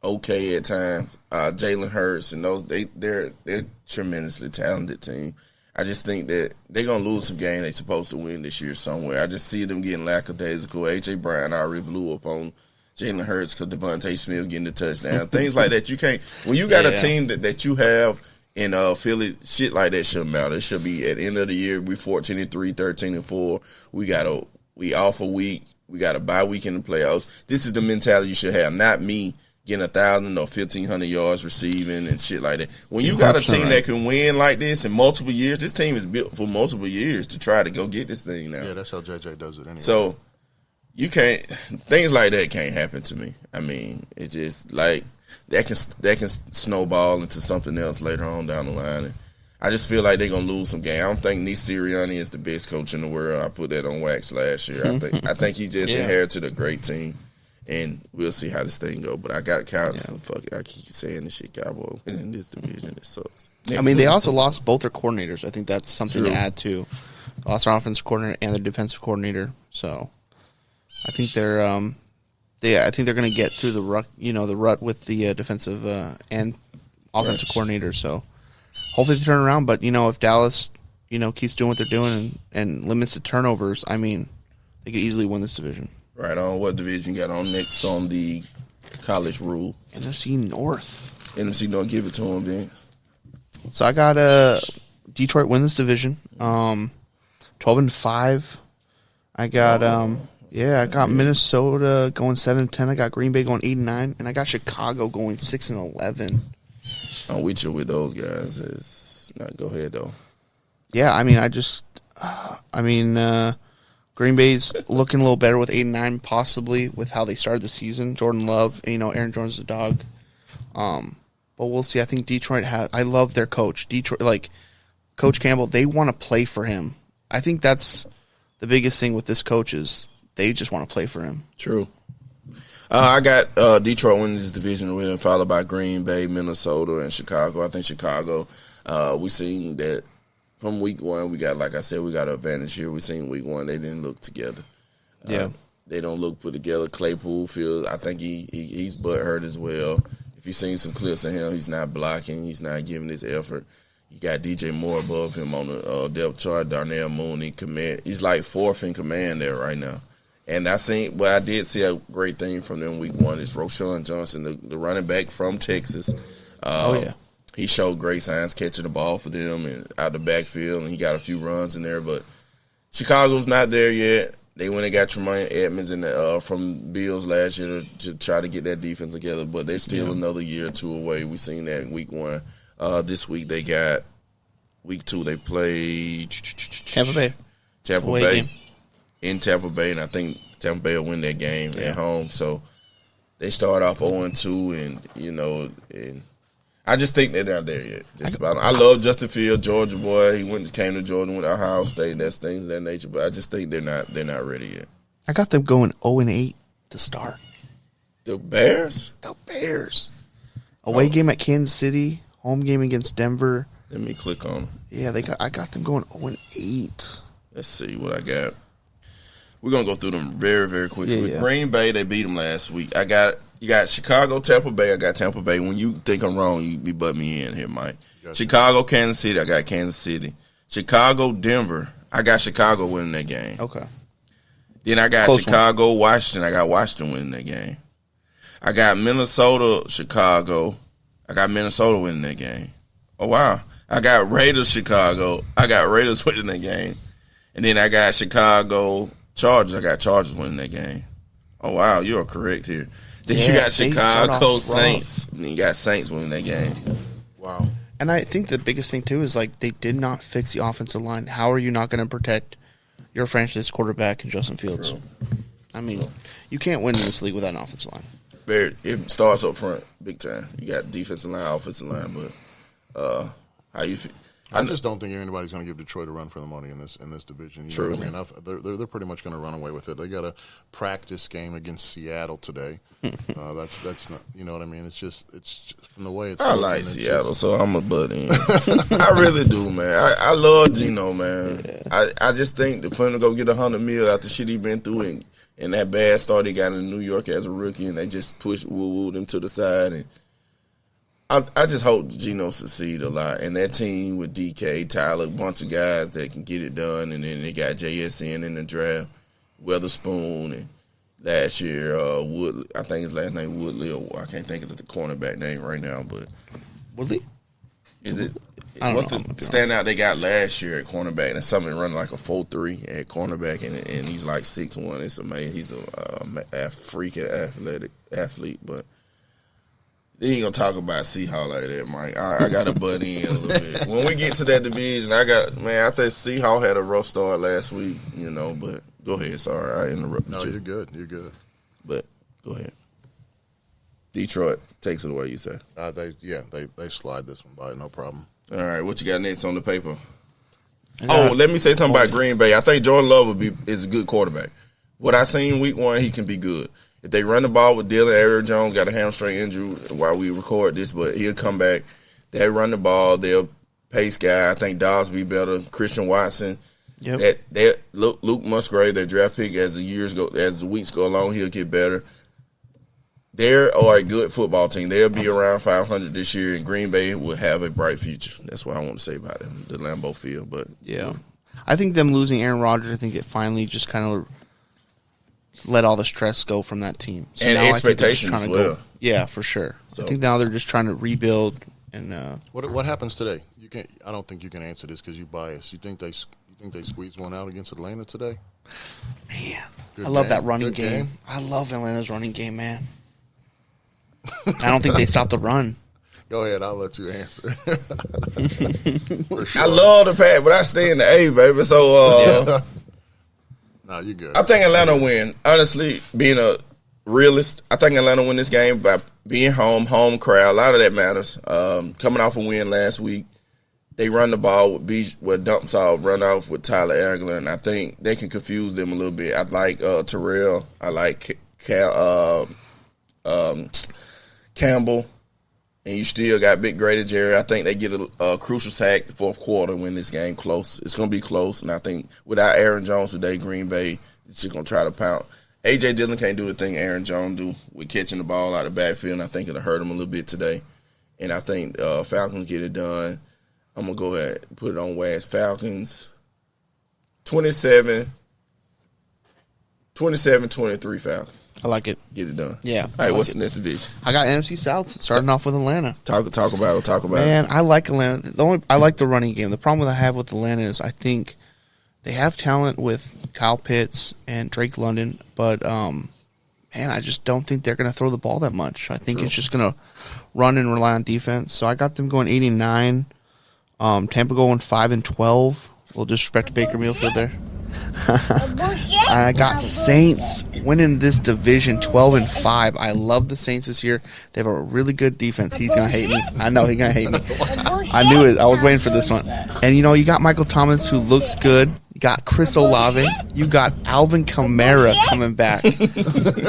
okay at times. Jalen Hurts and they're tremendously talented team. I just think that they're gonna lose some game they're supposed to win this year somewhere. I just see them getting lackadaisical. AJ Brown already blew up on Jalen Hurts because Devontae Smith getting the touchdown. Things like that you can't. When you got a team that you have in Philly, shit like that shouldn't matter. It should be at the end of the year. We 14-3, 13-4. We off a week. We got a bye week in the playoffs. This is the mentality you should have, not me getting 1,000 or 1,500 yards receiving and shit like that. When you got a team that can win like this in multiple years, this team is built for multiple years to try to go get this thing now. Yeah, that's how JJ does it anyway. So you can't, things like that can't happen to me. I mean, it's just like that can snowball into something else later on down the line. And I just feel like they're gonna lose some game. I don't think Nick Sirianni is the best coach in the world. I put that on wax last year. I think he just inherited a great team. And we'll see how this thing go. But I got Cowboys. Fuck it. I keep saying this shit, Cowboys. And in this division, it sucks. They also lost both their coordinators. I think that's something to add to. Lost their offensive coordinator and their defensive coordinator. So I think they're going to get through the rut, the rut with the defensive and offensive coordinator. So hopefully they turn around. But if Dallas, keeps doing what they're doing and limits the turnovers, they could easily win this division. Right on. What division you got on next on the college rule? NFC North. NFC North, give it to them, Vince. So I got Detroit win this division. 12-5. I got I got Minnesota going 7-10. I got Green Bay going 8-9, and I got Chicago going 6-11. I'm with you with those guys. It's not go ahead though. Yeah, Green Bay's looking a little better with 8-9, possibly with how they started the season. Jordan Love, Aaron Jones is a dog. But we'll see. I think Detroit I love their coach. Detroit, Coach Campbell, they want to play for him. I think that's the biggest thing with this coach is they just want to play for him. True. I got Detroit winning this division, followed by Green Bay, Minnesota, and Chicago. I think Chicago, we seen that. From week one, we got, like I said, we got an advantage here. We seen week one, they didn't look together. They don't look put together. Claypool feels, I think he's butt hurt as well. If you've seen some clips of him, he's not blocking. He's not giving his effort. You got DJ Moore above him on the depth chart. Darnell Mooney, command. He's like fourth in command there right now. And I did see a great thing from them week one is Roschon Johnson, the running back from Texas. He showed great signs catching the ball for them and out the backfield, and he got a few runs in there. But Chicago's not there yet. They went and got Tremaine Edmonds from Bills last year to try to get that defense together, but they're still another year or two away. We seen that in week one. This week they got week two. They played Tampa Bay game. In Tampa Bay, and I think Tampa Bay will win that game at home. So they start off 0-2, and I just think they're not there yet. I love Justin Fields, Georgia boy. He came to Georgia, went to Ohio State. That's things of that nature. But I just think they're not ready yet. I got them going 0-8 to start. The Bears. Away game at Kansas City, home game against Denver. Let me click on them. Yeah, I got them going 0-8. Let's see what I got. We're gonna go through them very, very quickly. With Green Bay, they beat them last week. You got Chicago, Tampa Bay. I got Tampa Bay. When you think I'm wrong, you butt me in here, Mike. Chicago, Kansas City. I got Kansas City. Chicago, Denver. I got Chicago winning that game. Okay. Then I got Close Chicago, one. Washington. I got Washington winning that game. I got Minnesota, Chicago. I got Minnesota winning that game. Oh, wow. I got Raiders, Chicago. I got Raiders winning that game. And then I got Chicago, Chargers. I got Chargers winning that game. Oh, wow. You are correct here. Then you got Chicago Saints. And then you got Saints winning that game. Wow. And I think the biggest thing, too, is they did not fix the offensive line. How are you not going to protect your franchise quarterback in Justin Fields? True. You can't win in this league without an offensive line. It starts up front big time. You got defensive line, offensive line, but how you feel? I just don't think anybody's going to give Detroit a run for the money in this division. You True. know what I mean? They're pretty much going to run away with it. They got a practice game against Seattle today. That's not, you know what I mean? It's just from the way it's. I like Seattle, so I'm a butt in. I really do, man. I love Geno, man. Yeah. I just think for him to go get $100 million after shit he been through and that bad start he got in New York as a rookie, and they just woo-wooed him to the side. And I just hope Geno succeed a lot. And that team with DK, Tyler, a bunch of guys that can get it done. And then they got JSN in the draft, Weatherspoon, and last year, Woodley. I think his last name Woodley. Or I can't think of the cornerback name right now, but Woodley? Is it? What's the standout they got last year at cornerback? And something running like a 4.3 at cornerback, and he's like 6'1". It's amazing. He's a freak athlete, but. They ain't gonna talk about Seahawks like that, Mike. I got to butt in a little bit. When we get to that division, I think Seahawks had a rough start last week, but go ahead. Sorry, I interrupted you. No, you're good. You're good. But go ahead. Detroit takes it away, you say? They slide this one by, no problem. All right, what you got next on the paper? Let me say something about Green Bay. I think Jordan Love is a good quarterback. What I seen week 1, he can be good. If they run the ball with Dylan, Aaron Jones got a hamstring injury while we record this, but he'll come back. They run the ball. They'll pace guy. I think Dobbs be better. Christian Watson. Yep. Luke Musgrave, their draft pick, as the weeks go along, he'll get better. They are a good football team. They'll be around 500 this year, and Green Bay will have a bright future. That's what I want to say about them, the Lambeau Field. But yeah, I think them losing Aaron Rodgers, I think it finally just kind of let all the stress go from that team. So and expectations as well. Yeah, for sure. So. I think now they're just trying to rebuild. And what happens today? I don't think you can answer this because you're biased. You think they squeezed one out against Atlanta today? Man, I love that running game. I love Atlanta's running game, man. I don't think they stopped the run. Go ahead, I'll let you answer. Sure. I love the pack, but I stay in the A, baby. So no, you're good. I think Atlanta win. Honestly, being a realist, I think Atlanta win this game by being home crowd. A lot of that matters. Coming off a win last week, they run the ball with dumps off, run off with Tyler Ergler, and I think they can confuse them a little bit. I like Terrell. I like Campbell. And you still got Big Grady Jerry. I think they get a crucial sack the fourth quarter, win this game close. It's going to be close. And I think without Aaron Jones today, Green Bay is just going to try to pound. A.J. Dillon can't do the thing Aaron Jones do with catching the ball out of the backfield, and I think it'll hurt him a little bit today. And I think Falcons get it done. I'm going to go ahead and put it on wax. Falcons, 27-23 Falcons. I like it. Get it done. Yeah. All right, what's the next division? I got NFC South, starting off with Atlanta. Talk about it. Man, I like Atlanta. I like the running game. The problem that I have with Atlanta is I think they have talent with Kyle Pitts and Drake London, but man, I just don't think they're going to throw the ball that much. I think it's just going to run and rely on defense. So I got them going 8-9. Tampa going 5-12. A little disrespect to Baker Mayfield there. I got Saints winning this division 12-5. I love the Saints this year. They have a really good defense. He's gonna hate me. I know he's gonna hate me. I knew it. I was waiting for this one. And you got Michael Thomas who looks good. You got Chris Olave. You got Alvin Kamara coming back.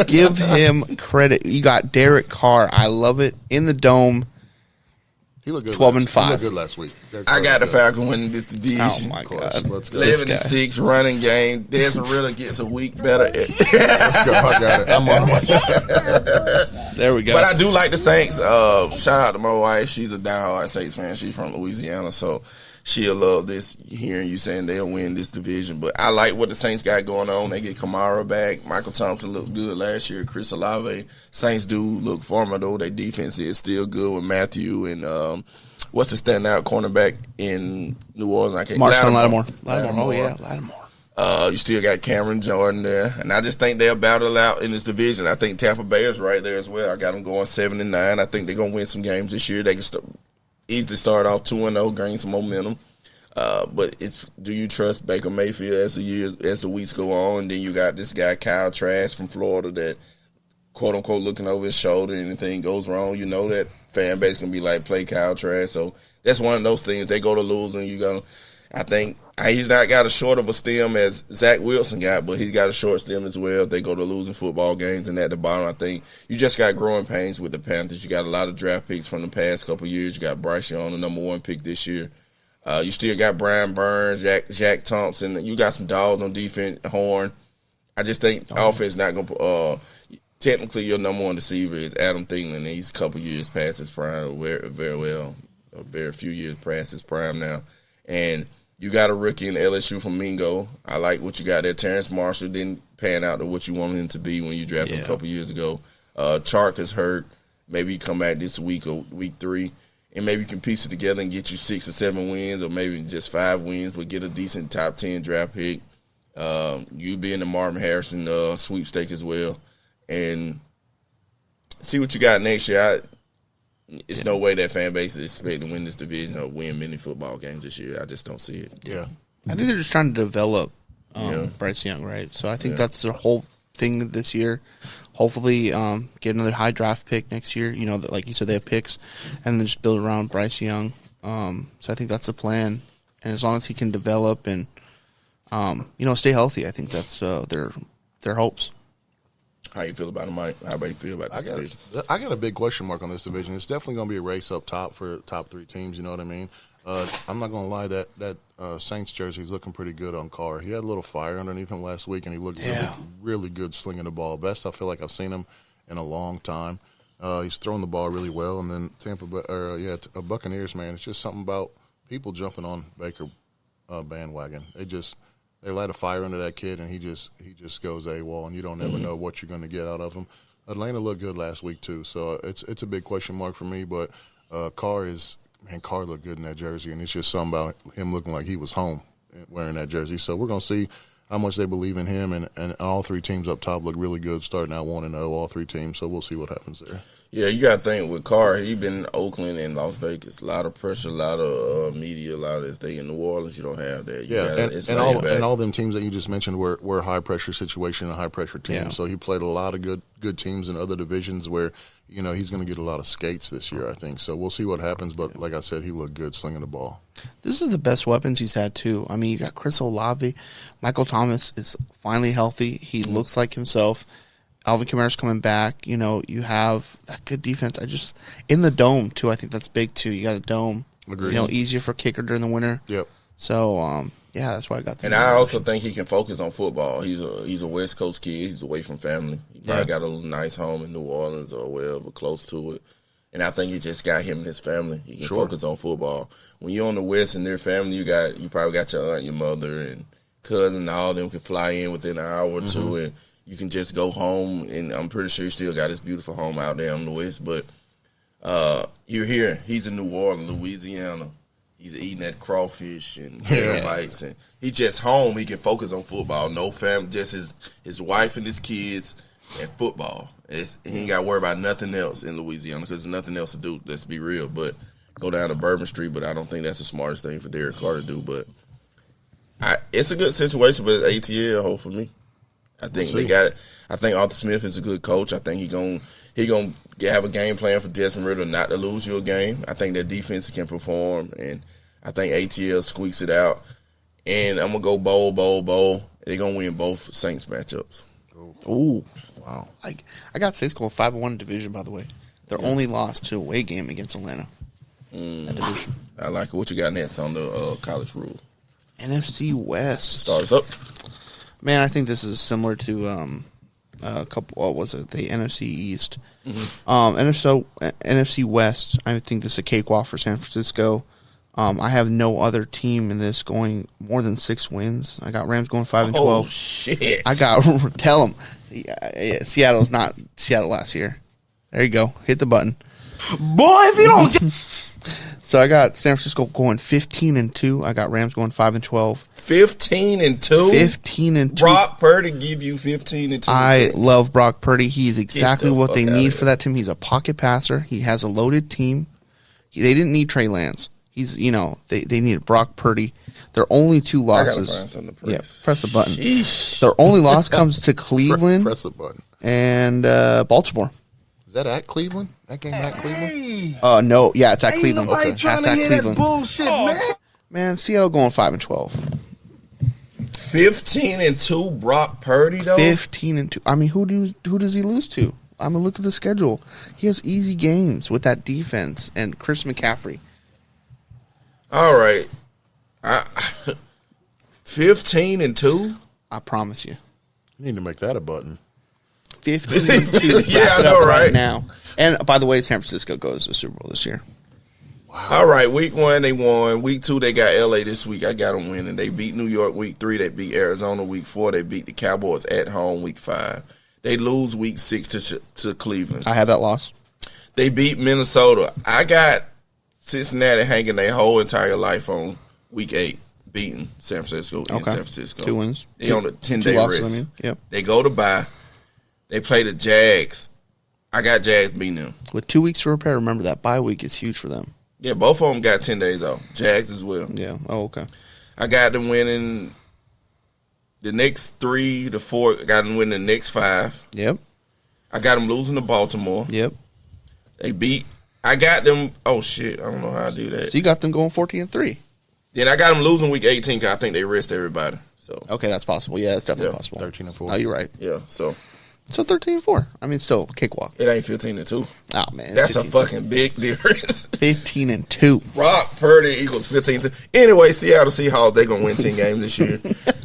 Give him credit. You got Derek Carr. I love it in the dome. He looked good. 12-5. He looked good last week. I got the Falcons winning this division. Oh my God! Let's go. 11-6 running game. Desmond Ritter gets a week better. Let's go. I got it. I'm on it. There we go. But I do like the Saints. Shout out to my wife. She's a diehard Saints fan. She's from Louisiana, so she'll love this. Hearing you saying they'll win this division. But I like what the Saints got going on. They get Kamara back. Michael Thompson looked good last year. Chris Olave. Saints do look formidable. Their defense is still good with Matthew and what's the standout cornerback in New Orleans? Marshawn Lattimore. Oh, yeah, Lattimore. You still got Cameron Jordan there. And I just think they'll battle out in this division. I think Tampa Bay is right there as well. I got them going 7-9. I think they're going to win some games this year. They can easily start off 2-0, gain some momentum. But do you trust Baker Mayfield as the weeks go on? And then you got this guy, Kyle Trask from Florida, that quote unquote looking over his shoulder. Anything goes wrong, you know that fan base can be like, play Kyle trash. So that's one of those things. They go to losing, you go. I think he's not got as short of a stem as Zach Wilson got, but he's got a short stem as well. They go to losing football games, and at the bottom, I think you just got growing pains with the Panthers. You got a lot of draft picks from the past couple of years. You got Bryce Young, the number 1 pick this year. You still got Brian Burns, Jack Thompson. You got some dogs on defense, Horn. I just think offense not going to technically your number 1 receiver is Adam Thielen, and he's a couple years past his prime, very well, a very few years past his prime now. And you got a rookie in LSU from Mingo. I like what you got there. Terrence Marshall didn't pan out to what you wanted him to be when you drafted him a couple years ago. Chark is hurt. Maybe he come back this week or week 3, and maybe you can piece it together and get you 6 or 7 wins, or maybe just 5 wins, but get a decent top 10 draft pick. You be in the Marvin Harrison sweepstake as well, and see what you got next year. It's no way that fan base is expecting to win this division or win many football games this year. I just don't see it. Yeah. I think they're just trying to develop Bryce Young, right? So I think that's their whole thing this year. Hopefully get another high draft pick next year. You know, that, like you said, they have picks, and then just build around Bryce Young. So I think that's the plan. And as long as he can develop and, stay healthy, I think that's their hopes. How you feel about it, Mike? How about you feel about this division? I got a big question mark on this division. It's definitely going to be a race up top for top 3 teams. You know what I mean? I'm not going to lie. That Saints jersey is looking pretty good on Carr. He had a little fire underneath him last week, and he looked really good slinging the ball. Best I feel like I've seen him in a long time. He's throwing the ball really well. And then Buccaneers, man, it's just something about people jumping on Baker bandwagon. They light a fire under that kid, and he just goes AWOL, and you don't ever know what you're going to get out of him. Atlanta looked good last week too, so it's a big question mark for me. But Carr looked good in that jersey, and it's just something about him looking like he was home wearing that jersey. So we're going to see how much they believe in him, and all 3 teams up top look really good, starting out 1-0, all 3 teams. So we'll see what happens there. Yeah, you got to think with Carr, he been in Oakland and Las Vegas. A lot of pressure, a lot of media, a lot of this thing. In New Orleans, you don't have that. And all them teams that you just mentioned were high pressure situation and high pressure teams. Yeah. So he played a lot of good teams in other divisions where he's going to get a lot of skates this year, I think. So we'll see what happens. But like I said, he looked good slinging the ball. This is the best weapons he's had too. I mean, you got Chris Olave, Michael Thomas is finally healthy. He looks like himself. Alvin Kamara's coming back. You have that good defense. In the dome too. I think that's big too. You got a dome. Agreed. Easier for kicker during the winter. Yep. So that's why I got that. And I also think he can focus on football. He's a West Coast kid. He's away from family. He probably got a nice home in New Orleans or wherever close to it. And I think he just got him and his family. He can focus on football. When you're on the West and their family, you probably got your aunt, your mother, and cousin, and all of them can fly in within an hour or two, and you can just go home. And I'm pretty sure he still got his beautiful home out there on the West. But you're here. He's in New Orleans, Louisiana. He's eating that crawfish and bites, and he just home. He can focus on football. No family, just his wife and his kids and football. He ain't got to worry about nothing else in Louisiana because there's nothing else to do. Let's be real. But go down to Bourbon Street, but I don't think that's the smartest thing for Derek Carr to do. But it's a good situation, but it's ATL hope for me. I think they got it. I think Arthur Smith is a good coach. I think he gonna have a game plan for Desmond Ridder not to lose you a game. I think that defense can perform, and I think ATL squeaks it out. And I'm gonna go bowl. They're gonna win both Saints matchups. Ooh, wow! I got Saints going 5-1 division. By the way, their only loss to away game against Atlanta. That division. I like it. What you got next on the college rule? NFC West. Start us up. Man, I think this is similar to a couple. What was it? The NFC East. NFC West. I think this is a cakewalk for San Francisco. I have no other team in this going more than 6 wins. I got Rams going 5-12. Oh shit! I got tell them. Seattle's not Seattle last year. There you go. Hit the button, boy. If you don't get So I got San Francisco going 15-2. I got Rams going 5-12. 15-2. 15-2. Brock Purdy give you 15-2. I love Brock Purdy. He's exactly what they need for that team. He's a pocket passer. He has a loaded team. They didn't need Trey Lance. They needed Brock Purdy. Their only 2 losses. I gotta find something to press. Yeah, press the button. Sheesh. Their only loss comes to Cleveland. Press the button. and Baltimore. Is that at Cleveland? That game at Cleveland? No, yeah, it's at Cleveland. Nobody That's trying to at hear Cleveland. that bullshit, man. Man, Seattle going 5-12. 15-2 Brock Purdy though. 15-2. I mean, who does he lose to? I'm gonna look at the schedule. He has easy games with that defense and Chris McCaffrey. All right, 15-2. I promise you. You need to make that a button. 15-2. Yeah, I know, right? now. And by the way, San Francisco goes to the Super Bowl this year. All right, week 1 they won. Week 2 they got LA this week. I got them winning. They beat New York week 3. They beat Arizona week 4. They beat the Cowboys at home week 5. They lose week 6 to Cleveland. I have that loss. They beat Minnesota. I got Cincinnati hanging their whole entire life on week 8, beating San Francisco in San Francisco. 2 wins. They on a 10-day losses, rest. I mean. Yep. They go to bye. They play the Jags. I got Jags beating them. With 2 weeks to repair, remember that bye week is huge for them. Yeah, both of them got 10 days off. Jags as well. Yeah. Oh, okay. I got them winning the next 3 to 4. I got them winning the next 5. Yep. I got them losing to Baltimore. Yep. They beat. I got them. Oh shit! I don't know how I do that. So you got them going 14-3. Then I got them losing week 18 because I think they rest everybody. So Okay, that's possible. Yeah, that's definitely possible. 13-4. Oh, you're right. yeah, so So 13-4. I mean, still cakewalk. it ain't 15-2. Oh man, That's a 15-2. fucking big difference. 15-2. Brock Purdy equals 15-2. Anyway, Seattle Seahawks, they gonna win 10 games this year.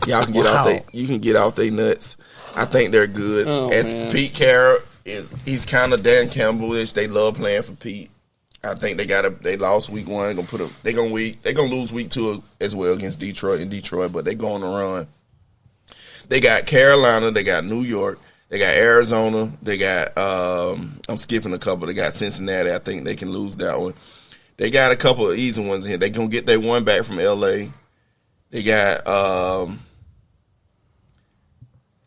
Y'all can get off they. You can get off they nuts. I think they're good. Oh, As man. Pete Carroll he's kind of Dan Campbell-ish. They love playing for Pete. I think they lost week 1. They gonna lose week 2 as well against Detroit in Detroit, but they go on the run. They got Carolina, they got New York, they got Arizona, they got I'm skipping a couple. They got Cincinnati. I think they can lose that one. They got a couple of easy ones here. They gonna get their one back from LA. They got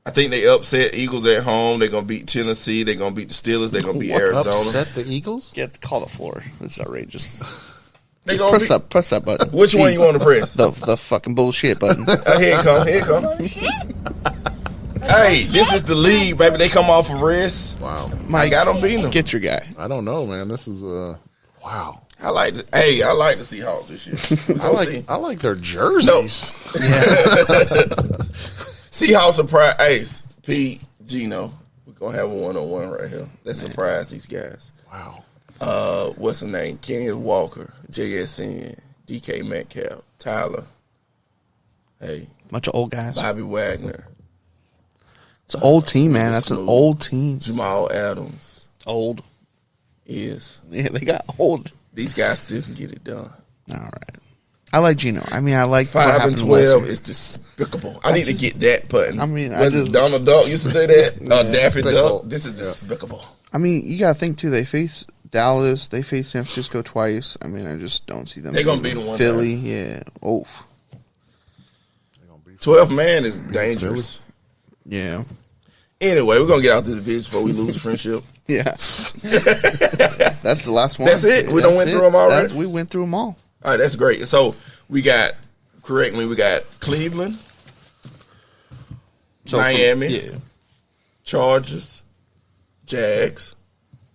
I think they upset Eagles at home. They're gonna beat Tennessee. They're gonna beat the Steelers. They're gonna beat Arizona. Upset the Eagles? Get call the floor. This is outrageous. They gonna Press that button. Which one you want to press? The fucking bullshit button. Here it come. Here it come. Hey, this is the league, baby. They come off of rest. Wow. I got them beating them. Get your guy. I don't know, man. This is wow. I like the Seahawks this year. I like their jerseys. Seahawks surprise Ace, Pete, Gino. We're gonna have a 1-on-1 right here. Let's surprise these guys. Wow. What's the name? Kenneth Walker, JSN, DK Metcalf, Tyler. Hey, Bunch of old guys. Bobby Wagner, It's an old team, man. That's an Smooth. old team. Jamal Adams. Old. Is Yeah, they got old. these guys still can get it done. All right. I like Gino. I mean, I like 5-12 is despicable. I need to get that button. I mean, Donald Duck used to say that. Daffy Despicable. Duck. This is despicable. I mean, you got to think, too. They face Dallas. They face San Francisco twice. I mean, I just don't see them. They gonna beating beat them one Philly, yeah. Oof. 12 man is dangerous. Yeah. Anyway, we're gonna get out this division before we lose friendship. Yeah. That's the last one. That's it? We done went through them already? We went through them all. All right, that's great. So we got Cleveland, So Miami, yeah. Chargers, Jags,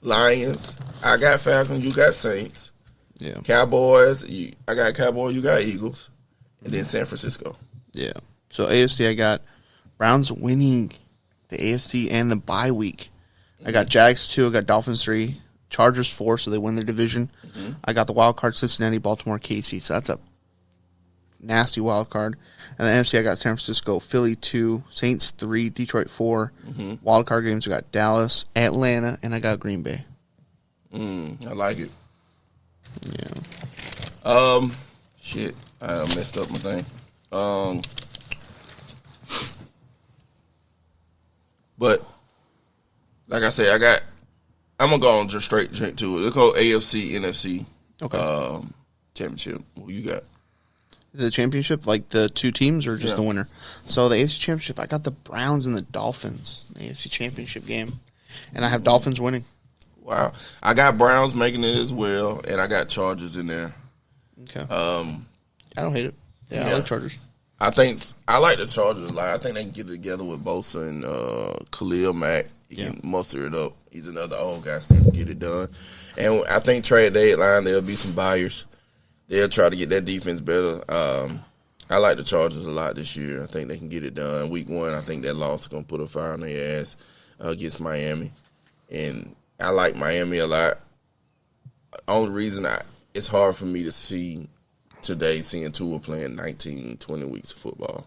Lions. I got Falcons. You got Saints. Yeah. Cowboys. I got Cowboys. You got Eagles, and then San Francisco. Yeah. So AFC, I got Browns winning the AFC and the bye week. I got Jags 2. I got Dolphins 3. Chargers 4, so they win their division. Mm-hmm. I got the wild card Cincinnati, Baltimore, KC. So that's a nasty wild card. And the NFC, I got San Francisco, Philly 2, Saints 3, Detroit 4. Mm-hmm. Wild card games, I got Dallas, Atlanta, and I got Green Bay. I like it. Yeah. Shit, I messed up my thing. But like I said, I'm gonna go on just straight to it. Let's go AFC, NFC, championship. What you got? The championship, like the two teams, or just the winner? So the AFC championship, I got the Browns and the Dolphins. The AFC championship game, and I have Dolphins winning. Wow, I got Browns making it as well, and I got Chargers in there. Okay. I don't hate it. Yeah, I like Chargers. I like the Chargers a lot. I think they can get it together with Bosa and Khalil Mack. He can muster it up. He's another old guy that can get it done. And I think trade deadline, there'll be some buyers. They'll try to get that defense better. I like the Chargers a lot this year. I think they can get it done. Week 1, I think that loss is going to put a fire on their ass against Miami. And I like Miami a lot. Only reason it's hard for me to see today seeing Tua playing 19, 20 weeks of football.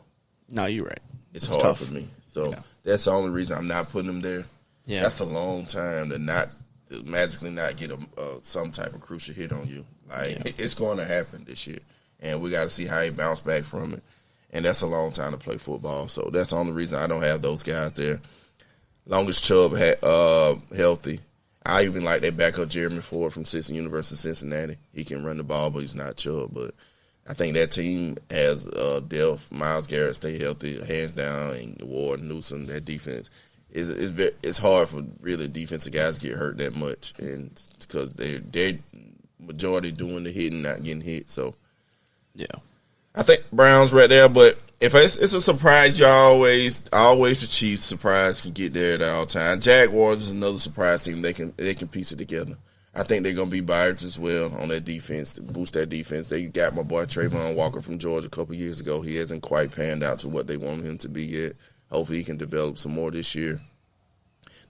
No, you're right. It's hard tough for me. So that's the only reason I'm not putting him there. Yeah. That's a long time to magically not get some type of crucial hit on you. It's going to happen this year, and we got to see how he bounce back from it. And that's a long time to play football. So that's the only reason I don't have those guys there. Long as Chubb healthy, I even like that backup Jeremy Ford from University of Cincinnati. He can run the ball, but he's not Chubb. But I think that team has depth. Myles Garrett stay healthy, hands down, and Ward, Newsom, that defense. It's hard for really defensive guys to get hurt that much, and because they're majority doing the hitting, not getting hit. So, yeah, I think Browns right there. But if it's a surprise, always the Chiefs surprise can get there at all time. Jaguars is another surprise team. They can piece it together. I think they're gonna be buyers as well on that defense to boost that defense. They got my boy Trayvon Walker from Georgia a couple years ago. He hasn't quite panned out to what they want him to be yet. Hopefully he can develop some more this year.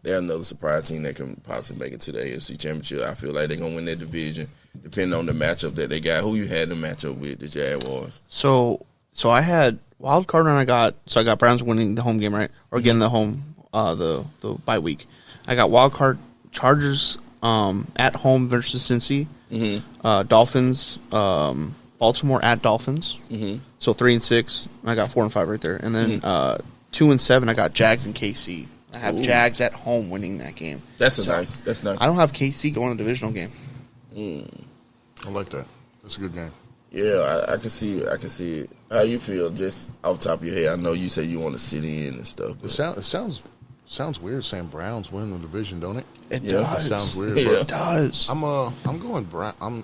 They're another surprise team that can possibly make it to the AFC Championship. I feel like they're going to win that division, depending on the matchup that they got. Who you had the matchup with, the Jaguars? So I had wild card, and I got Browns winning the home game, right? Or getting the home, the bye week. I got wild card Chargers at home versus Cincy. Mm-hmm. Dolphins, Baltimore at Dolphins. Mm-hmm. So 3-6. I got 4 and 5 right there. And then 2 and 7. I got Jags and KC. I have Jags at home winning that game. That's nice. I don't have KC going to a divisional game. I like that. That's a good game. Yeah, I can see it. How you feel just off the top of your head? I know you say you want to sit in and stuff. It sounds weird saying Browns win the division, don't it? It does. It sounds weird. Yeah. It does. I'm going I'm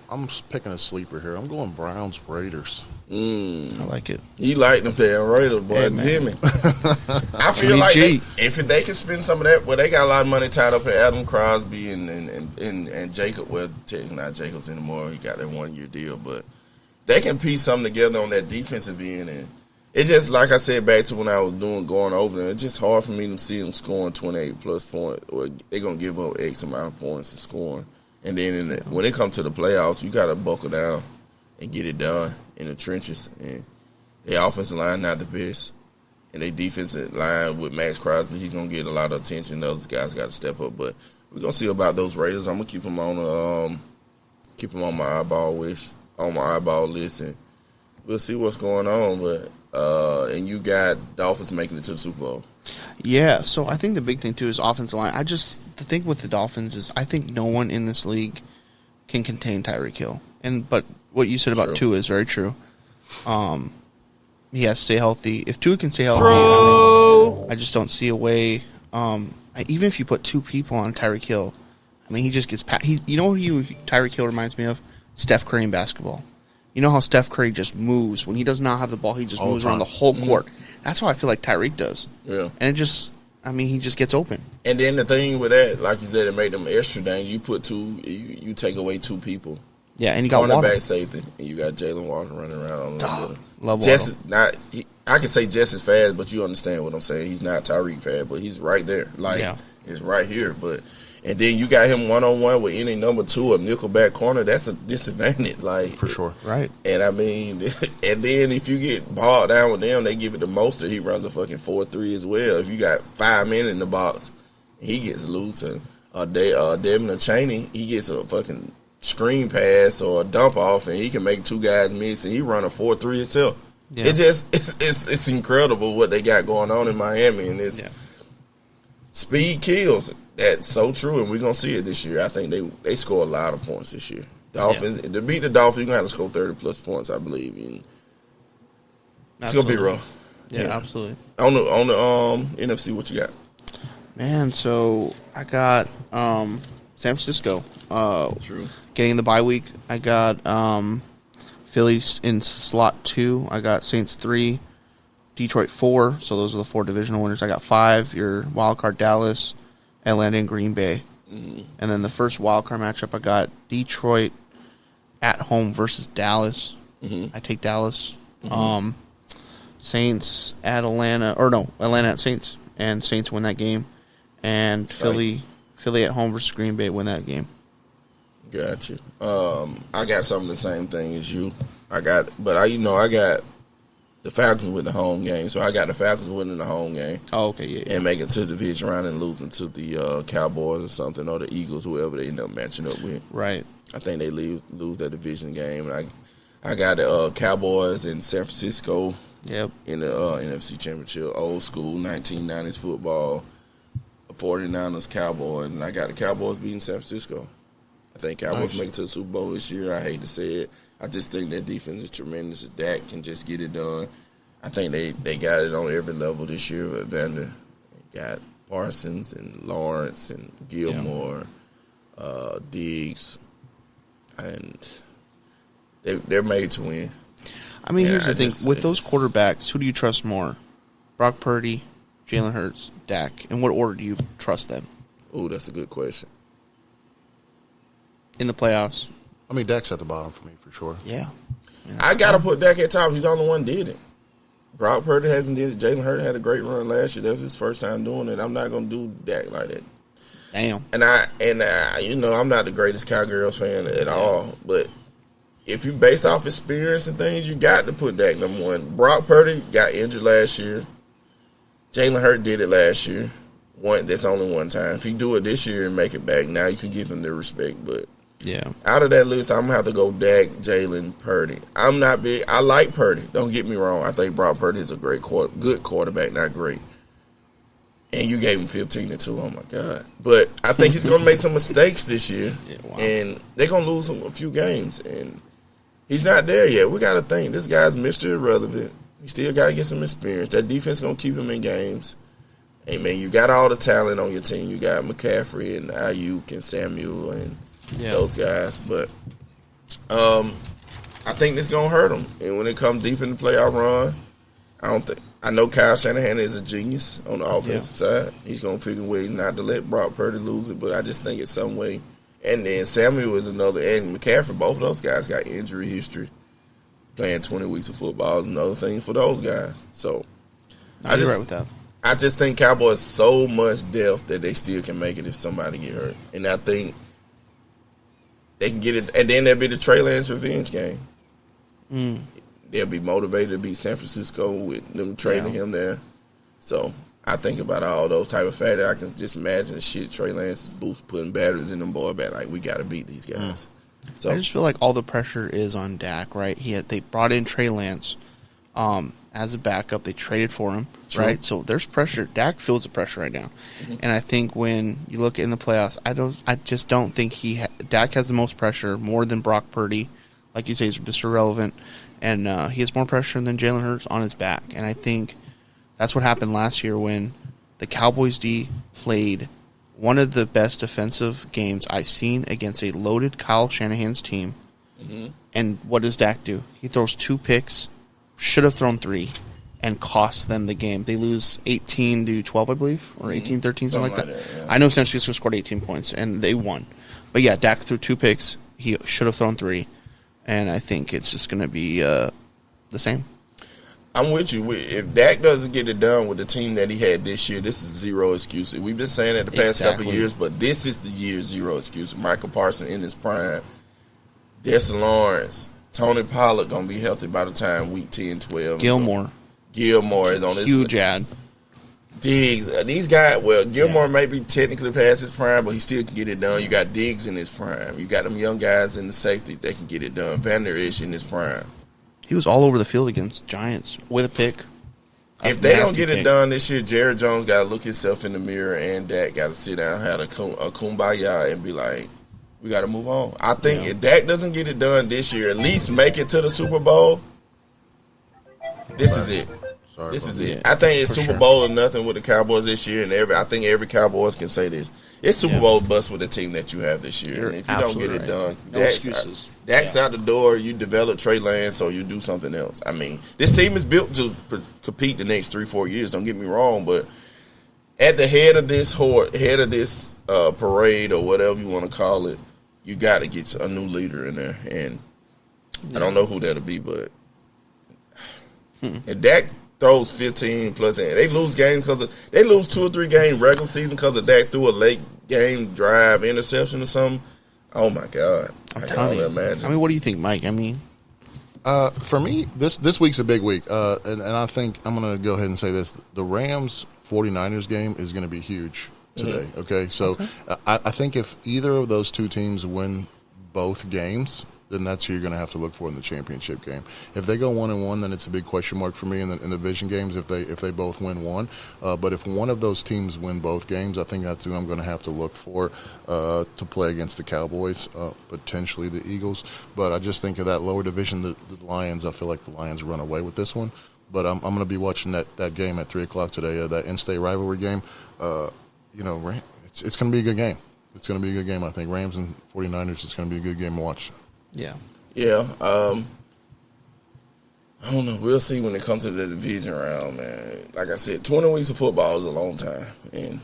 picking a sleeper here. I'm going Browns Raiders. I like it. You like them there, Raiders, boy, Jimmy. I feel like if they can spend some of that, well, they got a lot of money tied up in Adam Crosby and Jacob. Well, technically not Jacobs anymore. He got that 1-year deal, but they can piece something together on that defensive end. And it just, like I said back to when I was going over them, it's just hard for me to see them scoring 28-plus points. Or they're going to give up X amount of points to scoring. And then when it comes to the playoffs, you got to buckle down and get it done in the trenches. And their offensive line not the best. And their defensive line with Max Crosby, he's going to get a lot of attention. The other guys got to step up. But we're going to see about those Raiders. I'm going to keep them on my eyeball list. And we'll see what's going on. But and you got Dolphins making it to the Super Bowl. Yeah, so I think the big thing, too, is offensive line. The thing with the Dolphins is I think no one in this league can contain Tyreek Hill. But what you said about Tua is very true. He has to stay healthy. If Tua can stay healthy, I just don't see a way. Even if you put 2 people on Tyreek Hill, I mean, he just gets past. You know who Tyreek Hill reminds me of? Steph Curry in basketball. You know how Steph Curry just moves. When he does not have the ball, he just moves around the whole court. That's how I feel like Tyreek does. Yeah. And he just gets open. And then the thing with that, like you said, it made them extra dangerous. You take away 2 people. Yeah, and you got Waddle. Cornerback safety, and you got Jalen Waddle running around on Love Waddle. I can say just as fast, but you understand what I'm saying. He's not Tyreek fast, but he's right there. He's right here. And then you got him one-on-one with any number 2 or nickelback corner. That's a disadvantage. For sure. Right. And I mean, and then if you get bogged down with them, they give it to Mostert. He runs a fucking 4-3 as well. If you got 5 men in the box, he gets loose. And Devin Cheney, he gets a fucking screen pass or a dump off, and he can make 2 guys miss, and he run a 4-3 himself. Yeah. It's incredible what they got going on in Miami, and speed kills. That's so true, and we're going to see it this year. I think they score a lot of points this year. Dolphins to beat the Dolphins, you're going to have to score 30-plus points, I believe. And it's going to be rough. Yeah, absolutely. On the NFC, what you got? Man, so I got San Francisco. True. Getting the bye week. I got Philly in slot 2. I got Saints 3. Detroit 4, so those are the 4 divisional winners. I got 5. Your wild card Dallas, Atlanta, and Green Bay. Mm-hmm. And then the first wild card matchup, I got Detroit at home versus Dallas. Mm-hmm. I take Dallas. Mm-hmm. Saints at Atlanta, or no, Atlanta at Saints, and Saints win that game. And Philly at home versus Green Bay win that game. Got you. I got some of the same thing as you. I got the Falcons with the home game, so I got the Falcons winning the home game. Oh, okay, yeah. And making it to the division round and losing to the Cowboys or something, or the Eagles, whoever they end up matching up with. Right. I think they lose that division game. And I got the Cowboys in San Francisco. Yep. In the NFC Championship, old school 1990s football, 49ers, Cowboys, and I got the Cowboys beating San Francisco. I think Cowboys make it to the Super Bowl this year. I hate to say it. I just think their defense is tremendous. Dak can just get it done. I think they got it on every level this year with Vander. They got Parsons and Lawrence and Gilmore, Diggs, and they're made to win. I mean, here's the thing. With those quarterbacks, who do you trust more? Brock Purdy, Jalen Hurts, Dak. In what order do you trust them? Ooh, that's a good question. In the playoffs? I mean, Dak's at the bottom for me, for sure. Yeah. I got to put Dak at top. He's the only one did it. Brock Purdy hasn't did it. Jalen Hurts had a great run last year. That was his first time doing it. I'm not going to do Dak like that. Damn. And I'm not the greatest Cowgirls fan at all, but if you based off experience and things, you got to put Dak number one. Brock Purdy got injured last year. Jalen Hurts did it last year. That's only one time. If you do it this year and make it back, now you can give him the respect. But yeah, out of that list, I'm gonna have to go Dak, Jalen, Purdy. I'm not big. I like Purdy. Don't get me wrong. I think Brock Purdy is a good quarterback, not great. And you gave him 15-2. Oh my God! But I think he's gonna make some mistakes this year, and they're gonna lose a few games. And he's not there yet. We got to think this guy's Mr. Irrelevant. He still got to get some experience. That defense gonna keep him in games. Hey man, you got all the talent on your team. You got McCaffrey and Ayuk and Samuel and those guys. But I think this gonna hurt them. And when it comes deep in the playoff run, I know Kyle Shanahan is a genius on the offensive side. He's gonna figure ways not to let Brock Purdy lose it. But I just think it's some way. And then Samuel is another, and McCaffrey. Both of those guys got injury history. Playing 20 weeks of football is another thing for those guys. So I just right with that. I just think Cowboys so much depth that they still can make it if somebody get hurt. And I think they can get it. And then there'll be the Trey Lance revenge game. They'll be motivated to beat San Francisco with them trading him there. So I think about all those type of factors. I can just imagine the shit Trey Lance is putting batteries in them boy back. Like, we got to beat these guys. So I just feel like all the pressure is on Dak, right? They brought in Trey Lance as a backup. They traded for him, right? So there's pressure. Dak feels the pressure right now, and I think when you look in the playoffs, I just don't think Dak has the most pressure, more than Brock Purdy. Like you say, he's Mr. Relevant, and he has more pressure than Jalen Hurts on his back. And I think that's what happened last year when the Cowboys D played one of the best defensive games I've seen against a loaded Kyle Shanahan's team. And what does Dak do? He throws 2 picks, should have thrown 3, and costs them the game. They lose 18-12, I believe, or 18-13, something like that. I know San Francisco scored 18 points, and they won. But yeah, Dak threw 2 picks. He should have thrown 3, and I think it's just going to be the same. I'm with you. If Dak doesn't get it done with the team that he had this year, this is zero excuses. We've been saying it the past couple of years, but this is the year zero excuses. Michael Parsons in his prime. Dexter Lawrence. Tony Pollard going to be healthy by the time week 10, 12. Gilmore is on his huge ad. Diggs. These guys, Gilmore may be technically past his prime, but he still can get it done. You got Diggs in his prime. You got them young guys in the safeties that can get it done. Vander Esch in his prime. He was all over the field against Giants with a pick. If they don't get it done this year, Jared Jones got to look himself in the mirror, and Dak got to sit down, have a kumbaya, and be like, we got to move on. I think if Dak doesn't get it done this year, at least make it to the Super Bowl, this is it. Sorry This about is that. it. Yeah, I think it's for Super sure. Bowl or nothing with the Cowboys this year, and I think every Cowboys can say this. It's Super Bowl bust with the team that you have this year. You're And if you don't get absolutely it right. done, No excuses. Dak's Yeah. out the door. You develop Trey Lance, or you do something else. I mean, this team is built to compete the next 3-4 years. Don't get me wrong, but at the head of this parade or whatever you want to call it, you got to get a new leader in there, and I don't know who that'll be, but and Dak throws 15 plus, and they lose games they lose 2 or 3 games regular season because of Dak threw a late game drive interception or something. Oh my God, I can telling only you. imagine. I mean, what do you think, Mike? I mean, For me, this week's a big week, and I think I'm going to go ahead and say this: the Rams 49ers game is going to be huge today. Okay, so I think if either of those two teams win both games, then that's who you're going to have to look for in the championship game. If they go 1-1, then it's a big question mark for me in the division games. If they both win one, but if one of those teams win both games, I think that's who I'm going to have to look for to play against the Cowboys, potentially the Eagles. But I just think of that lower division, the Lions. I feel like the Lions run away with this one. But I'm going to be watching that game at 3:00 today, that in-state rivalry game. It's going to be a good game. It's going to be a good game, I think. Rams and 49ers is going to be a good game to watch. yeah. Yeah, I don't know. We'll see when it comes to the division round, man. Like I said, 20 weeks of football is a long time, and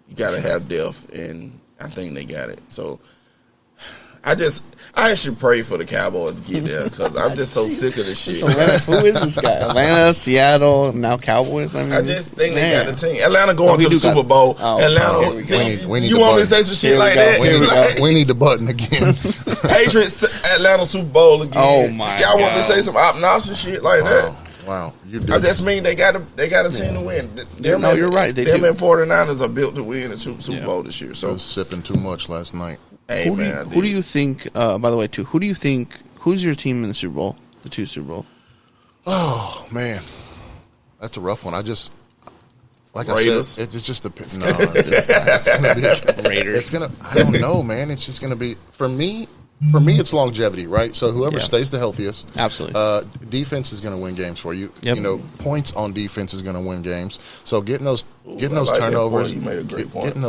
you got to have depth, and I think they got it. So I should pray for the Cowboys to get there because I'm just so sick of this shit. So who is this guy? Atlanta, Seattle, now Cowboys. I mean, I just think they man. got a team. Atlanta going we to the do got- Super Bowl. Oh, Atlanta, here we see, go. We need you the want me to button. say some shit Here we like go. that? Here we Like, go. We need the button again. Patriots, Atlanta Super Bowl again. Oh, my Y'all want me to God. say some obnoxious shit like that? Wow. You I just mean they got a team to win. No, you're right. They them do. and 49ers are built to win the Super Bowl this year. I So, was sipping too much last night. hey, Who man. do you think? By the way, too. Who do you think? Who's your team in the Super Bowl? The 2 Super Bowl. Oh man, that's a rough one. Like Raiders? I said, it's just a no. It's gonna be Raiders. I don't know, man. It's just gonna be for me. For me, it's longevity, right? So whoever Yeah. stays the healthiest, Absolutely. defense is going to win games for you. Yep. You know, points on defense is going to win games. So getting those I like that turnovers, point. You made a great point. getting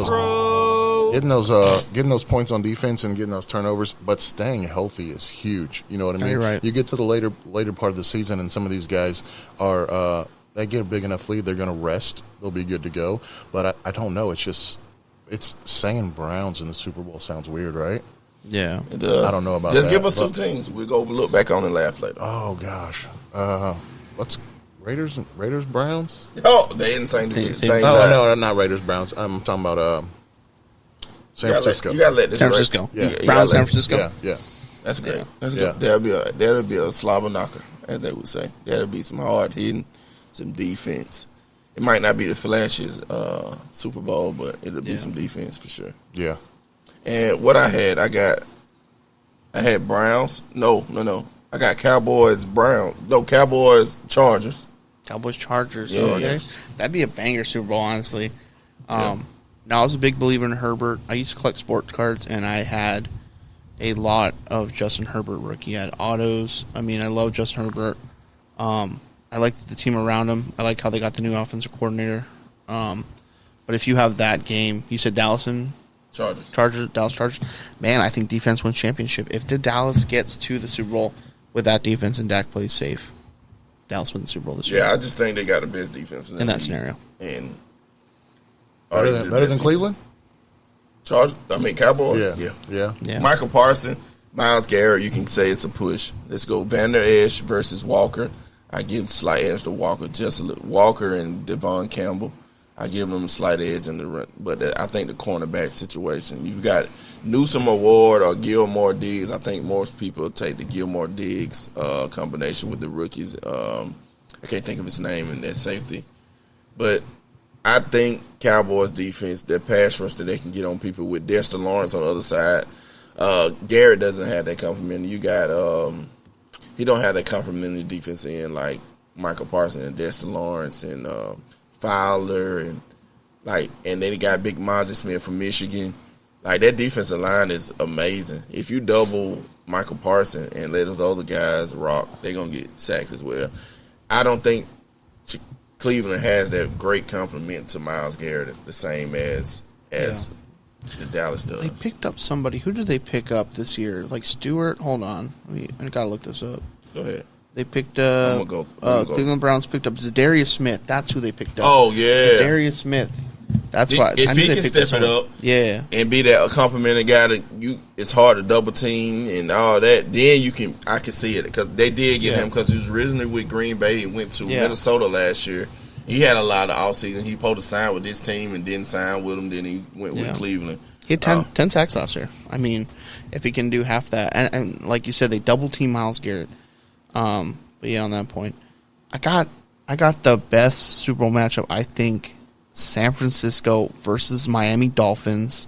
those points on defense and getting those turnovers, but staying healthy is huge. You know what I mean? You're right. You get to the later part of the season, and some of these guys are they get a big enough lead, they're going to rest. They'll be good to go. But I don't know. It's saying Browns in the Super Bowl sounds weird, right? Yeah. It does. I don't know about Just that, give us 2 but- teams. We'll go look back on and laugh later. Oh gosh, let's Raiders Browns. Oh, they in the same division. Same Oh side. no, not Raiders Browns. I'm talking about San Francisco. You got to let this San rest. Francisco. Yeah. You Browns, gotta San let- Francisco. Yeah. That's great. Yeah. That's Yeah. good. That'll be a slobber knocker, as they would say. That'll be some hard hitting, some defense. It might not be the flashiest Super Bowl, but it'll be some defense for sure. Yeah. And what I had Browns. No. I got Cowboys, Browns. No, Cowboys, Chargers. Cowboys, Chargers. Yeah, Okay. yeah. That'd be a banger Super Bowl, honestly. Now, I was a big believer in Herbert. I used to collect sports cards, and I had a lot of Justin Herbert rookie. I had autos. I mean, I love Justin Herbert. I like the team around him. I like how they got the new offensive coordinator. But if you have that game, you said Dallas and Chargers. Dallas Chargers. Man, I think defense wins championship. If the Dallas gets to the Super Bowl with that defense and Dak plays safe, Dallas wins the Super Bowl this year. Yeah, I just think they got the best defense in that scenario. And Better than Cleveland. Cowboys. Yeah. Yeah. Michael Parsons, Myles Garrett, you can say it's a push. Let's go Van Der Esch versus Walker. I give slight edge to Walker, just a little. Walker and Devon Campbell. I give them a slight edge in the run. But I think the cornerback situation, you've got Newsom Award or Gilmore Diggs. I think most people take the Gilmore Diggs combination with the rookies. I can't think of his name in that safety. But I think Cowboys defense, their pass rush that they can get on people with Dexter Lawrence on the other side. Garrett doesn't have that complementary. You got he don't have that complementary defense in like Michael Parsons and Dexter Lawrence and Fowler and then he got Big Mozzie Smith from Michigan. Like that defensive line is amazing. If you double Michael Parsons and let those other guys rock, they're gonna get sacks as well. I don't think Cleveland has that great compliment to Myles Garrett, the same as the Dallas does. They picked up somebody. Who did they pick up this year? Like Stewart? Hold on. I got to look this up. Go ahead. They picked I'm gonna go. Cleveland Browns picked up Zadarius Smith. That's who they picked up. Oh, yeah. Zadarius Smith. That's why. If he can step it up, and be that complimentary guy that it's hard to double team and all that. Then I can see it because they did get him because he was originally with Green Bay and went to Minnesota last year. He had a lot of offseason. He supposed to sign with this team and didn't sign with them. Then he went with Cleveland. He had 10 sacks last year. I mean, if he can do half that, and like you said, they double team Myles Garrett. But yeah, on that point, I got the best Super Bowl matchup. I think San Francisco versus Miami Dolphins.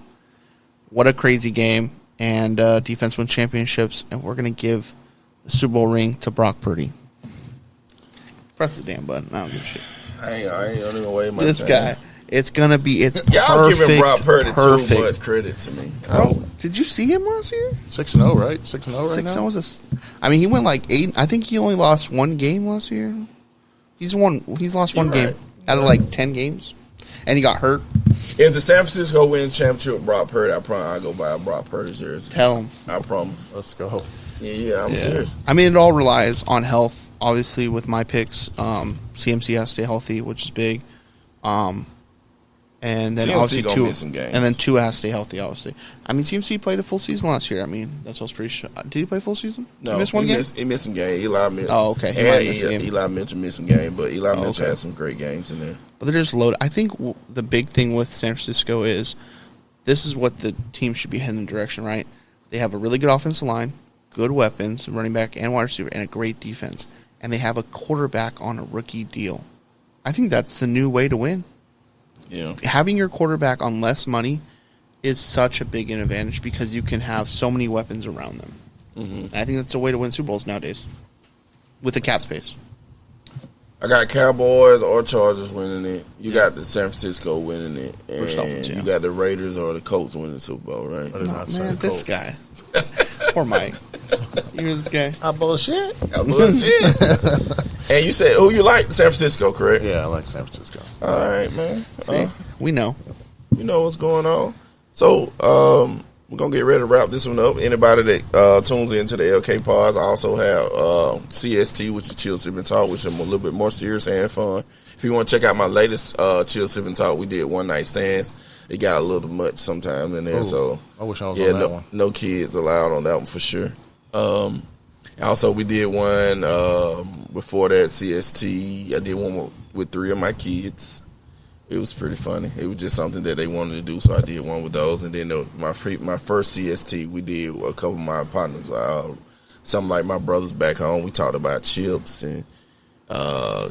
What a crazy game! And defense wins championships, and we're gonna give the Super Bowl ring to Brock Purdy. Press the damn button. I don't give a shit. I ain't even wait my this time. Guy. It's gonna be. It's y'all perfect, giving Brock Purdy perfect. too much credit to me. Bro, did you see him last year? 6-0, right? 6-0 right now. I mean, he went like 8. I think he only lost one game last year. He's lost one game out of like 10 games, and he got hurt. If the San Francisco wins championship with Brock Purdy, I promise I'll go buy a Brock Purdy jersey. Tell him. I promise. Let's go. Yeah, I'm serious. I mean, it all relies on health. Obviously, with my picks, CMC has to stay healthy, which is big. And then CMC obviously gonna Tua, miss some games. and then Tua has to stay healthy. Obviously, I mean CMC played a full season last year. I mean that's what's pretty sure. Did he play full season? No, he missed one game. He missed some games. Eli missed. Oh, okay. Eli Mitchell missed some games, but Eli Mitchell had some great games in there. But they're just loaded. I think the big thing with San Francisco is this is what the team should be heading in the direction, right? They have a really good offensive line, good weapons, running back and wide receiver, and a great defense. And they have a quarterback on a rookie deal. I think that's the new way to win. Yeah. Having your quarterback on less money is such a big advantage because you can have so many weapons around them. Mm-hmm. I think that's the way to win Super Bowls nowadays with the cap space. I got Cowboys or Chargers winning it. You got the San Francisco winning it. And you got the Raiders or the Colts winning the Super Bowl, right? No, man, this guy. Poor Mike. You hear this guy? I bullshit. And you said, who you like? San Francisco, correct? Yeah, I like San Francisco. All right, man. See, we know. You know what's going on. So, we're going to get ready to wrap this one up. Anybody that tunes into the LK Pods, I also have CST, which is Chill Sipping Talk, which I'm a little bit more serious and fun. If you want to check out my latest Chill Sipping Talk, we did One Night Stands. It got a little much sometimes in there. Ooh, so I wish I was on that one. No kids allowed on that one for sure. Also, we did one before that, CST. I did one with 3 of my kids. It was pretty funny. It was just something that they wanted to do, so I did one with those. And then my first CST, we did a couple of my partners, something like my brothers back home. We talked about chips and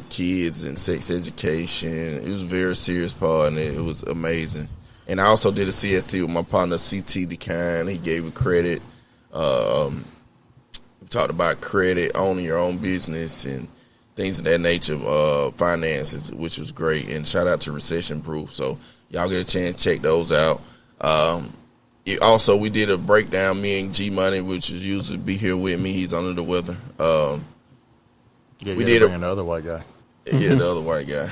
kids and sex education. It was a very serious part, and it was amazing. And I also did a CST with my partner, CT Decine. He gave me credit. We talked about credit, owning your own business, and things of that nature, finances, which was great. And shout out to Recession Proof. So y'all get a chance to check those out. Also, we did a breakdown, me and G Money, which is usually be here with me. He's under the weather. We did bring the other white guy. Yeah, the other white guy.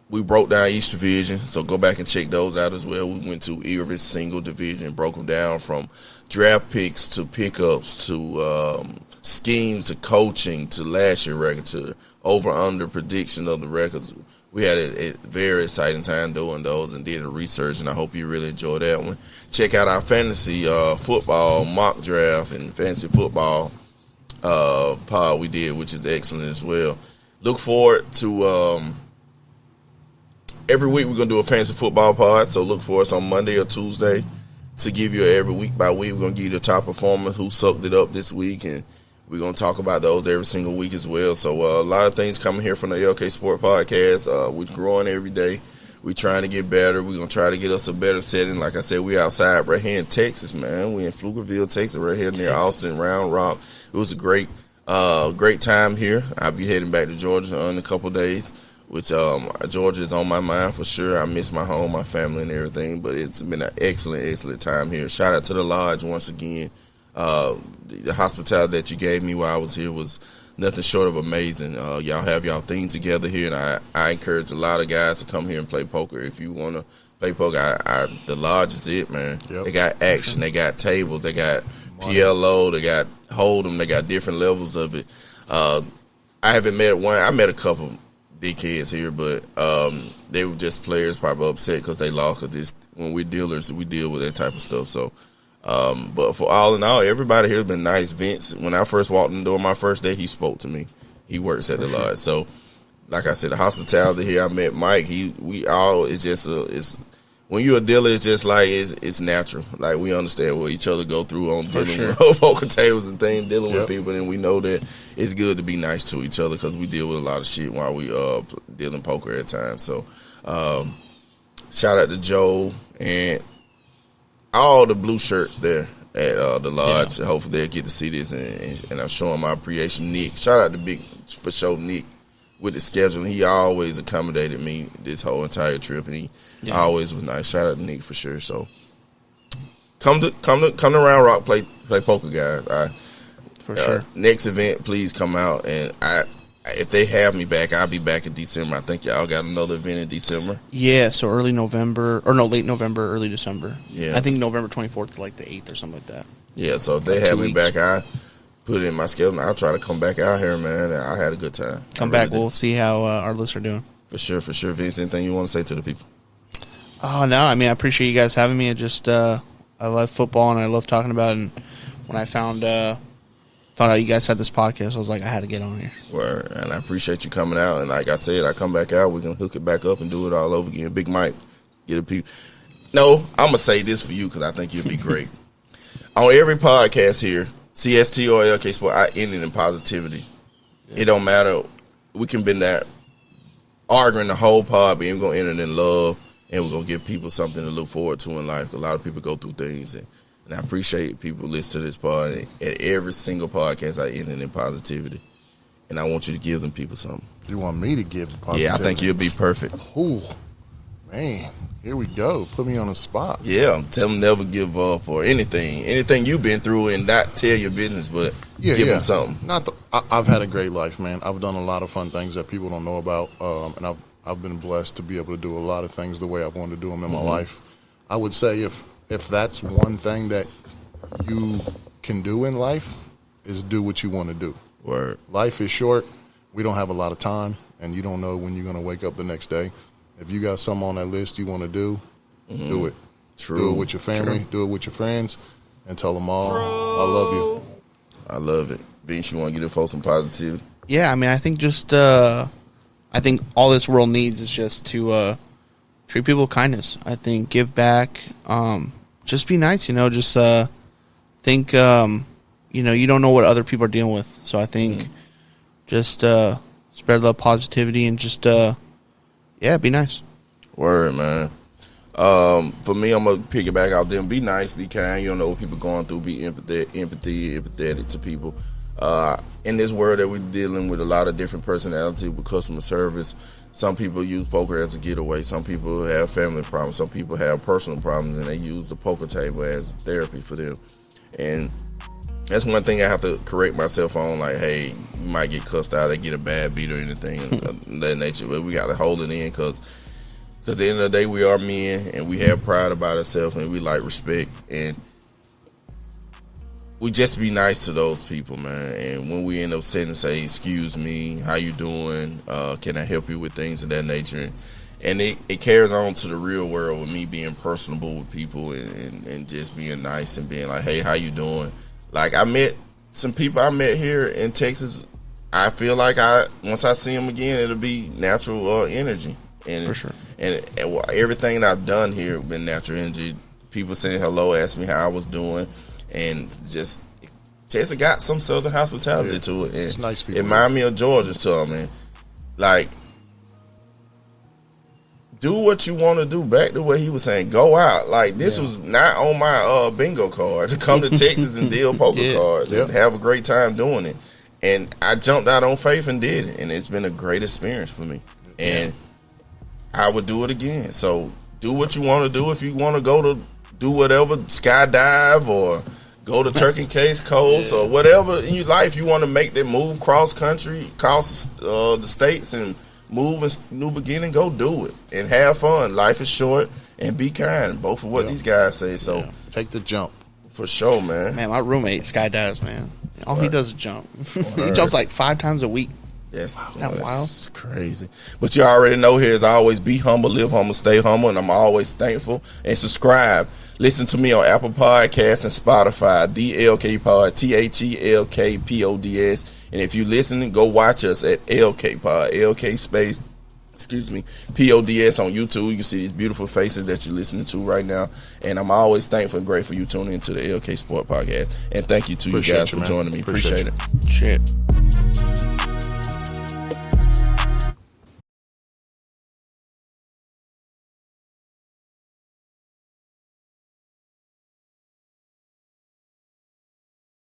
We broke down each division, so go back and check those out as well. We went to every single division, broke them down from draft picks to pickups to schemes to coaching to last year record to over-under prediction of the records. We had a very exciting time doing those and did a research, and I hope you really enjoyed that one. Check out our fantasy football mock draft and fantasy football pod we did, which is excellent as well. Look forward to every week we're going to do a fantasy football pod, so look for us on Monday or Tuesday to give you every week by week. We're going to give you the top performers who sucked it up this week, and we're going to talk about those every single week as well. So a lot of things coming here from the LK Sport Podcast. We're growing every day. We're trying to get better. We're going to try to get us a better setting. Like I said, we're outside right here in Texas, man. We're in Pflugerville, Texas, right here near Austin, Round Rock. It was a great time here. I'll be heading back to Georgia in a couple of days, which Georgia is on my mind for sure. I miss my home, my family, and everything, but it's been an excellent time here. Shout out to the Lodge once again. The hospitality that you gave me while I was here was nothing short of amazing. Y'all have y'all things together here, and I encourage a lot of guys to come here and play poker. If you want to play poker, the lodge is it, man. Yep. They got action, they got tables, they got PLO, they got Hold'em, they got different levels of it. I haven't met one. I met a couple dickheads here, but they were just players, probably upset because they lost. Because when we're dealers, we deal with that type of stuff. So, but for all in all, everybody here has been nice. Vince, when I first walked in the door my first day, he spoke to me. He works at the lodge. So, like I said, the hospitality here. I met Mike. It's when you're a dealer, it's just like it's natural. Like we understand what each other go through on dealing with poker tables and things, dealing with people, and we know that it's good to be nice to each other because we deal with a lot of shit while we dealing poker at times. So, shout out to Joe and all the blue shirts there at the lodge. Yeah. Hopefully they'll get to see this, and I'm showing my appreciation. Nick, shout out to Big for sure, Nick. With the scheduling, he always accommodated me this whole entire trip, and he always was nice. Shout out to Nick for sure. So come to Round Rock, play poker, guys. For sure. Next event, please come out, and if they have me back, I'll be back in December. I think y'all got another event in December. Yeah, so late November, early December. Yeah, I think November 24th, like the 8th or something like that. Yeah, so if they have me back, I put it in my schedule, and I'll try to come back out here, man. I had a good time. Come back. We'll see how our lists are doing. For sure. Vince, anything you want to say to the people? Oh, no. I mean, I appreciate you guys having me. I love football, and I love talking about it. And when I found out you guys had this podcast, I was like, I had to get on here. Word. And I appreciate you coming out. And like I said, I come back out, we can hook it back up and do it all over again. Big Mike, get a people. No, I'm going to say this for you because I think you'll be great. On every podcast here, CST or LK Sport, I ended in positivity. Yeah. It don't matter. We can be there arguing the whole pod, but we're going to end it in love, and we're going to give people something to look forward to in life. A lot of people go through things, and I appreciate people listen to this pod. At every single podcast, I ended in positivity, and I want you to give them people something. You want me to give them positivity? Yeah, I think you'll be perfect. Ooh, man. Here we go. Put me on the spot. Yeah, tell them never give up or anything. Anything you've been through and not tell your business, but give them something. I've had a great life, man. I've done a lot of fun things that people don't know about, and I've been blessed to be able to do a lot of things the way I wanted to do them in my life. I would say if that's one thing that you can do in life is do what you want to do. Word. Life is short. We don't have a lot of time, and you don't know when you're going to wake up the next day. If you got something on that list you want to do, do it. True. Do it with your family. Do it with your friends, and tell them all, I love you. I love it. Vince, you want to get folks some positivity? Yeah, I mean, I think I think all this world needs is just to treat people with kindness. I think give back, just be nice, just think, you don't know what other people are dealing with. So I think just spread love, positivity, and just, be nice. Word, man. For me, I'm going to piggyback out there and be nice, be kind. You don't know what people are going through. Be empathetic to people. In this world that we're dealing with a lot of different personalities with customer service, some people use poker as a getaway. Some people have family problems. Some people have personal problems, and they use the poker table as therapy for them. And that's one thing I have to correct myself on. Like, hey, you might get cussed out and get a bad beat or anything of that nature, but we got to hold it in because at the end of the day, we are men, and we have pride about ourselves, and we like respect, and we just be nice to those people, man. And when we end up sitting and say, excuse me, how you doing? Can I help you with things of that nature? And it carries on to the real world with me being personable with people and just being nice and being like, hey, how you doing? Like, I met some people I met here in Texas. I feel like once I see them again, it'll be natural energy. And, for sure. And everything that I've done here has been natural energy. People saying hello, asking me how I was doing. And just Texas got some southern hospitality to it. And it's nice people. It reminded me of Georgia too, man. Like, do what you want to do. Back to what he was saying. Go out. Like, this was not on my bingo card to come to Texas and deal poker cards and have a great time doing it. And I jumped out on faith and did it. And it's been a great experience for me. And I would do it again. So do what you want to do. If you want to go to do whatever, skydive or go to Turkey Case Coast or whatever in your life you want to make that move cross country, cross the states and move and new beginning, go do it and have fun. Life is short and be kind. Both of what these guys say. So take the jump. For sure, man. Man, my roommate skydives, man. All he does is jump. He jumps like 5 times a week. Yes, That's wild. Crazy. But you already know here is always be humble, live humble, stay humble, and I'm always thankful. And subscribe. Listen to me on Apple Podcasts and Spotify, the LK Pod, THELKPODS. And if you listening, go watch us at LK Pod, LK space, PODS on YouTube. You can see these beautiful faces that you're listening to right now. And I'm always thankful and grateful you tuning into the LK Sport Podcast. And thank you to you guys for joining me. Appreciate it. Shit.